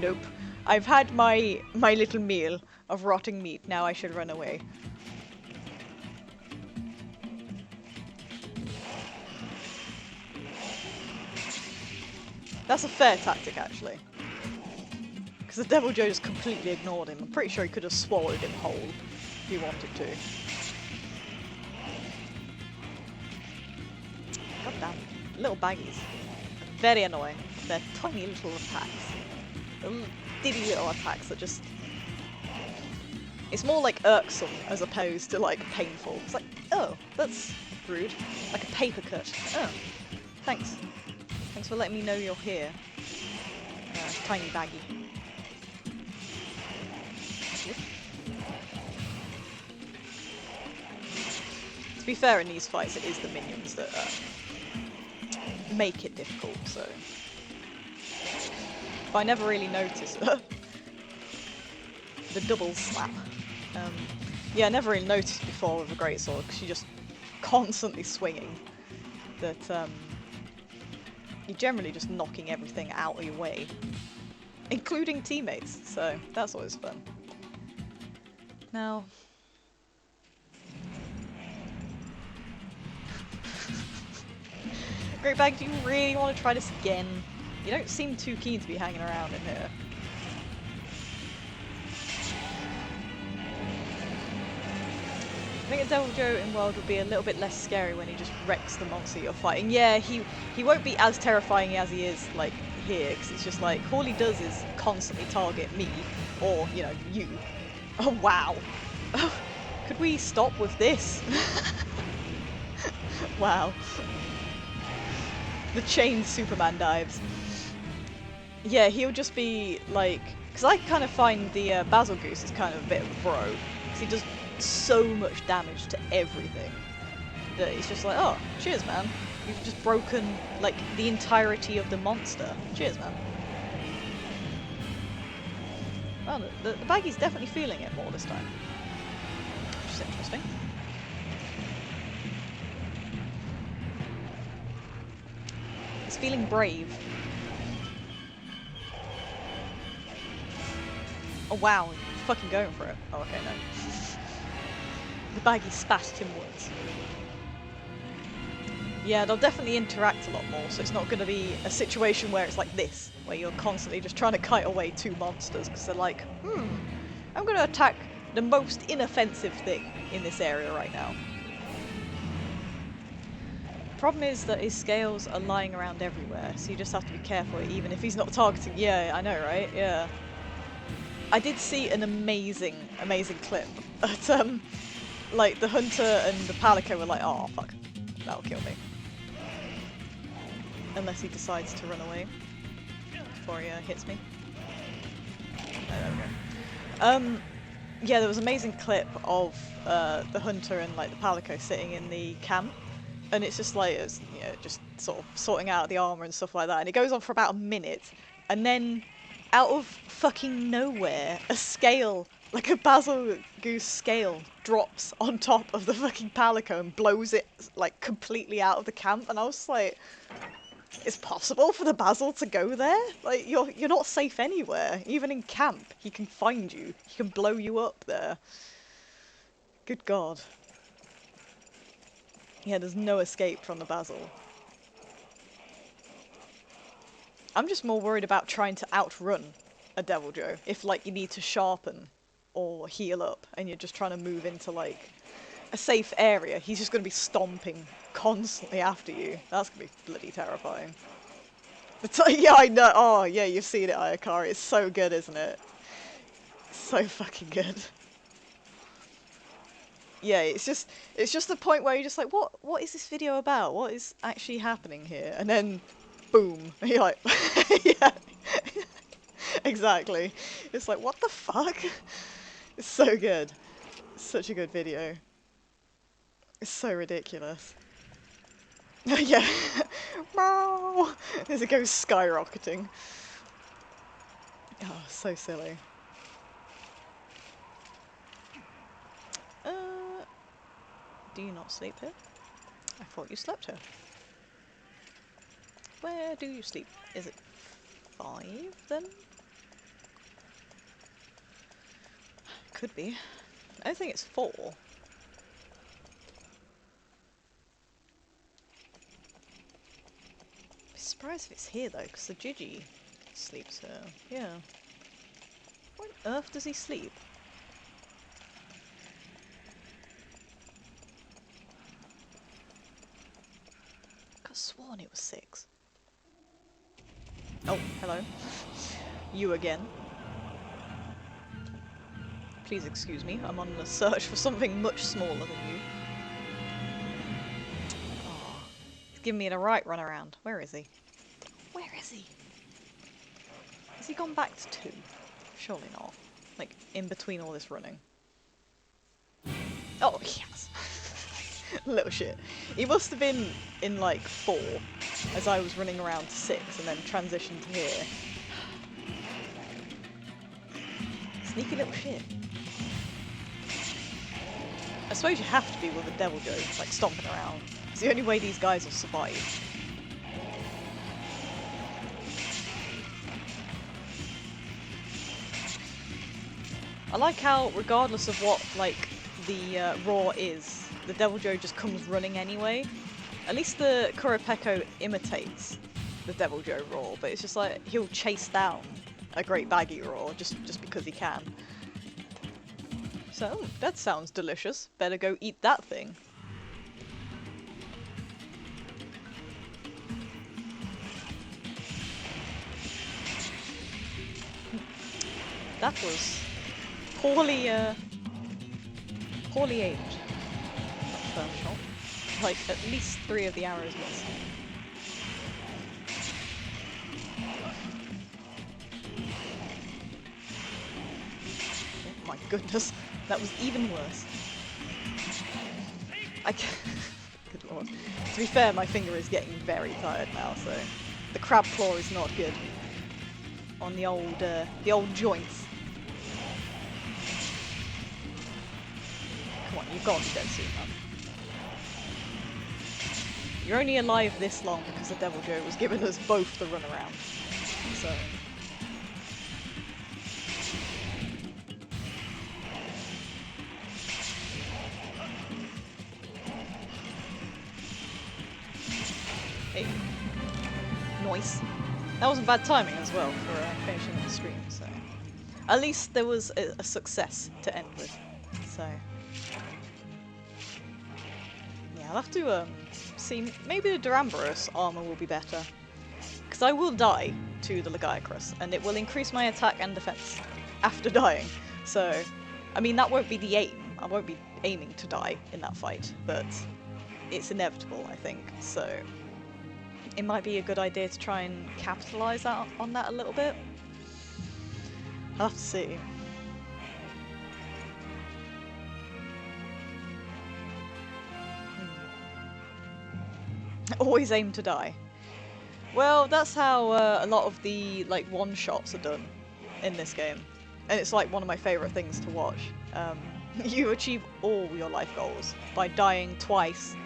Nope. I've had my little meal of rotting meat. Now I should run away. That's a fair tactic, actually. Because the Devil Joe just completely ignored him. I'm pretty sure he could have swallowed him whole if he wanted to. God damn. Little Baggies. Very annoying. They're tiny little attacks. Little diddy little attacks that just... it's more like irksome as opposed to like painful. It's like, oh, that's rude. Like a paper cut. Oh, thanks. Thanks for letting me know you're here. Tiny Baggi. To be fair, in these fights it is the minions that make it difficult, so... but I never really noticed the double slap. Yeah, I never really noticed before with a greatsword, because you're just constantly swinging. That you're generally just knocking everything out of your way, including teammates, so that's always fun. Now... Great Baggi, do you really want to try this again? You don't seem too keen to be hanging around in here. I think a Devil Joe in World would be a little bit less scary when he just wrecks the monster you're fighting. Yeah, he won't be as terrifying as he is, like, here, because it's just like, all he does is constantly target me, or, you know, you. Oh, wow. Could we stop with this? Wow. The chain Superman dives. Yeah, he'll just be like... because I kind of find the Basil Goose is kind of a bit of a bro. Because he does so much damage to everything. That it's just like, oh, cheers, man. You've just broken, like, the entirety of the monster. Cheers, man. Well, the Baggi's definitely feeling it more this time. Which is interesting. He's feeling brave. Oh wow, he's fucking going for it. Oh, okay, no. The Baggi spatted him once. Yeah, they'll definitely interact a lot more, so it's not going to be a situation where it's like this, where you're constantly just trying to kite away two monsters, because they're like, I'm going to attack the most inoffensive thing in this area right now. problem is that his scales are lying around everywhere, so you just have to be careful, even if he's not targeting. Yeah, I know, right? Yeah. I did see an amazing clip at, like, the hunter and the palico were like, oh, fuck, that'll kill me. Unless he decides to run away before he hits me. Oh, there we go. Yeah, there was an amazing clip of the hunter and, like, the palico sitting in the camp. And it's just like, it's, you know, just sort of sorting out the armor and stuff like that. And it goes on for about a minute. And then, out of fucking nowhere, a scale, like a basil goose scale, drops on top of the fucking palico and blows it, like, completely out of the camp. And I was like, it's possible for the basil to go there? Like, you're not safe anywhere. Even in camp, he can find you. He can blow you up there. Good God. Yeah, there's no escape from the basil. I'm just more worried about trying to outrun a Devil Joe. If, like, you need to sharpen or heal up and you're just trying to move into, like, a safe area, he's just going to be stomping constantly after you. That's going to be bloody terrifying. Yeah, I know. Oh, yeah, you've seen it, Ayakari. It's so good, isn't it? So fucking good. Yeah, it's just the point where you're just like, what is this video about? What is actually happening here? And then, boom, and you're like, yeah, exactly. It's like, what the fuck? It's so good. It's such a good video. It's so ridiculous. Yeah. As it goes skyrocketing. Oh, so silly. Do you not sleep here? I thought you slept here. Where do you sleep? Is it 5 then? Could be. I don't think it's 4. Be surprised if it's here though, because the Gigi sleeps here. Yeah. Where on earth does he sleep? I could have sworn it was 6. Oh, hello. You again. Please excuse me, I'm on a search for something much smaller than you. Oh, he's giving me the right run around. Where is he? Where is he? Has he gone back to 2? Surely not. Like, in between all this running. Oh, yes! Little shit. He must have been in, like, 4, as I was running around to 6, and then transitioned to here. Sneaky little shit. I suppose you have to be with a Devil Joe, like, stomping around. It's the only way these guys will survive. I like how, regardless of what, like, the roar is, the Devil Joe just comes running anyway. At least the Kurapeko imitates the Devil Joe roar, but it's just like, he'll chase down a Great Baggi roar just because he can. So, that sounds delicious. Better go eat that thing. That was poorly aimed. That first shot. Like, at least 3 of the arrows missed. Oh my goodness, that was even worse. Good lord. To be fair, my finger is getting very tired now, so the crab claw is not good on the old joints. Come on, you've got to be dead soon, man. You're only alive this long because the Devil Joe was giving us both the runaround. So. Hey. Nice. That wasn't bad timing as well for finishing the stream, so. At least there was a success to end with, so. Yeah, I'll have to see see, maybe the Duramborous armor will be better. Because I will die to the Lagiacrus, and it will increase my attack and defense after dying. So, I mean, that won't be the aim. I won't be aiming to die in that fight, but it's inevitable, I think. So, it might be a good idea to try and capitalize on that a little bit. I'll have to see. Always aim to die. Well, that's how a lot of the like one-shots are done in this game, and it's like one of my favourite things to watch. You achieve all your life goals by dying twice,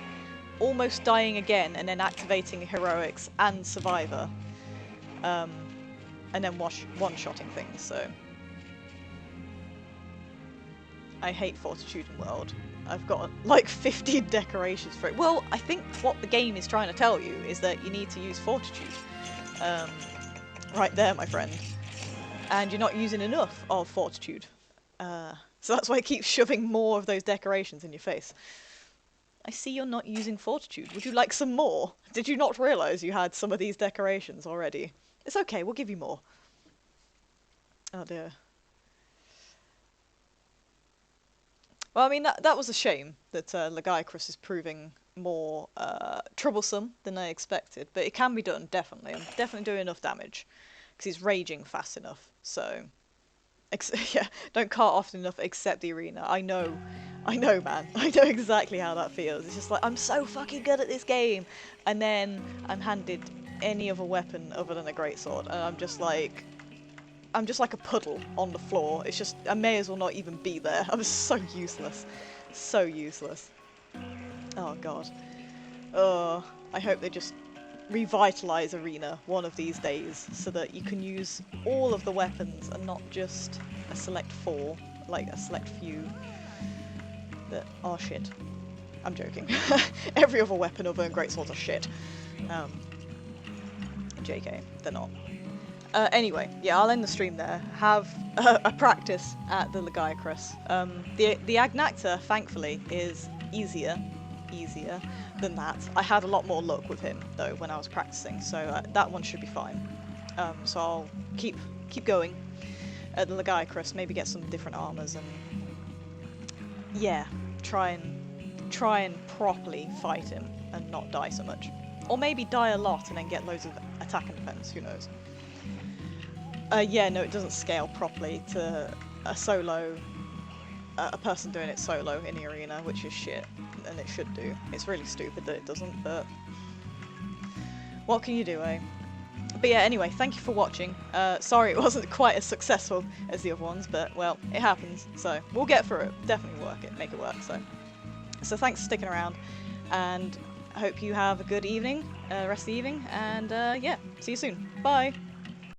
almost dying again, and then activating heroics and survivor, and then one-shotting things. So I hate Fortitude and World. I've got like 15 decorations for it. Well, I think what the game is trying to tell you is that you need to use Fortitude. Right there, my friend. And you're not using enough of Fortitude. So that's why it keeps shoving more of those decorations in your face. I see you're not using Fortitude. Would you like some more? Did you not realise you had some of these decorations already? It's okay, we'll give you more. Oh dear. Well, I mean, that was a shame that Lagiacrus is proving more troublesome than I expected, but it can be done, definitely. I'm definitely doing enough damage, because he's raging fast enough, so... yeah, don't cart often enough except the arena. I know, man. I know exactly how that feels. It's just like, I'm so fucking good at this game, and then I'm handed any other weapon other than a greatsword, and I'm just like a puddle on the floor. It's just, I may as well not even be there. I'm so useless. So useless. Oh god. I hope they just revitalise Arena one of these days so that you can use all of the weapons and not just a select few that are shit. I'm joking. Every other weapon other than greatswords are shit. JK, they're not. Anyway, yeah, I'll end the stream there. Have a practice at the Lagiacrus. The Agnacta, thankfully, is easier than that. I had a lot more luck with him, though, when I was practicing, so that one should be fine. So I'll keep going at the Lagiacrus, maybe get some different armors, and yeah, try and properly fight him and not die so much. Or maybe die a lot and then get loads of attack and defense, who knows. Yeah, no, it doesn't scale properly to a person doing it solo in the arena, which is shit, and it should do. It's really stupid that it doesn't, but what can you do, eh? But yeah, anyway, thank you for watching. Sorry it wasn't quite as successful as the other ones, but, well, it happens, so we'll get through it. Definitely make it work, so thanks for sticking around, and I hope you have a good evening, rest of the evening, and yeah, see you soon. Bye!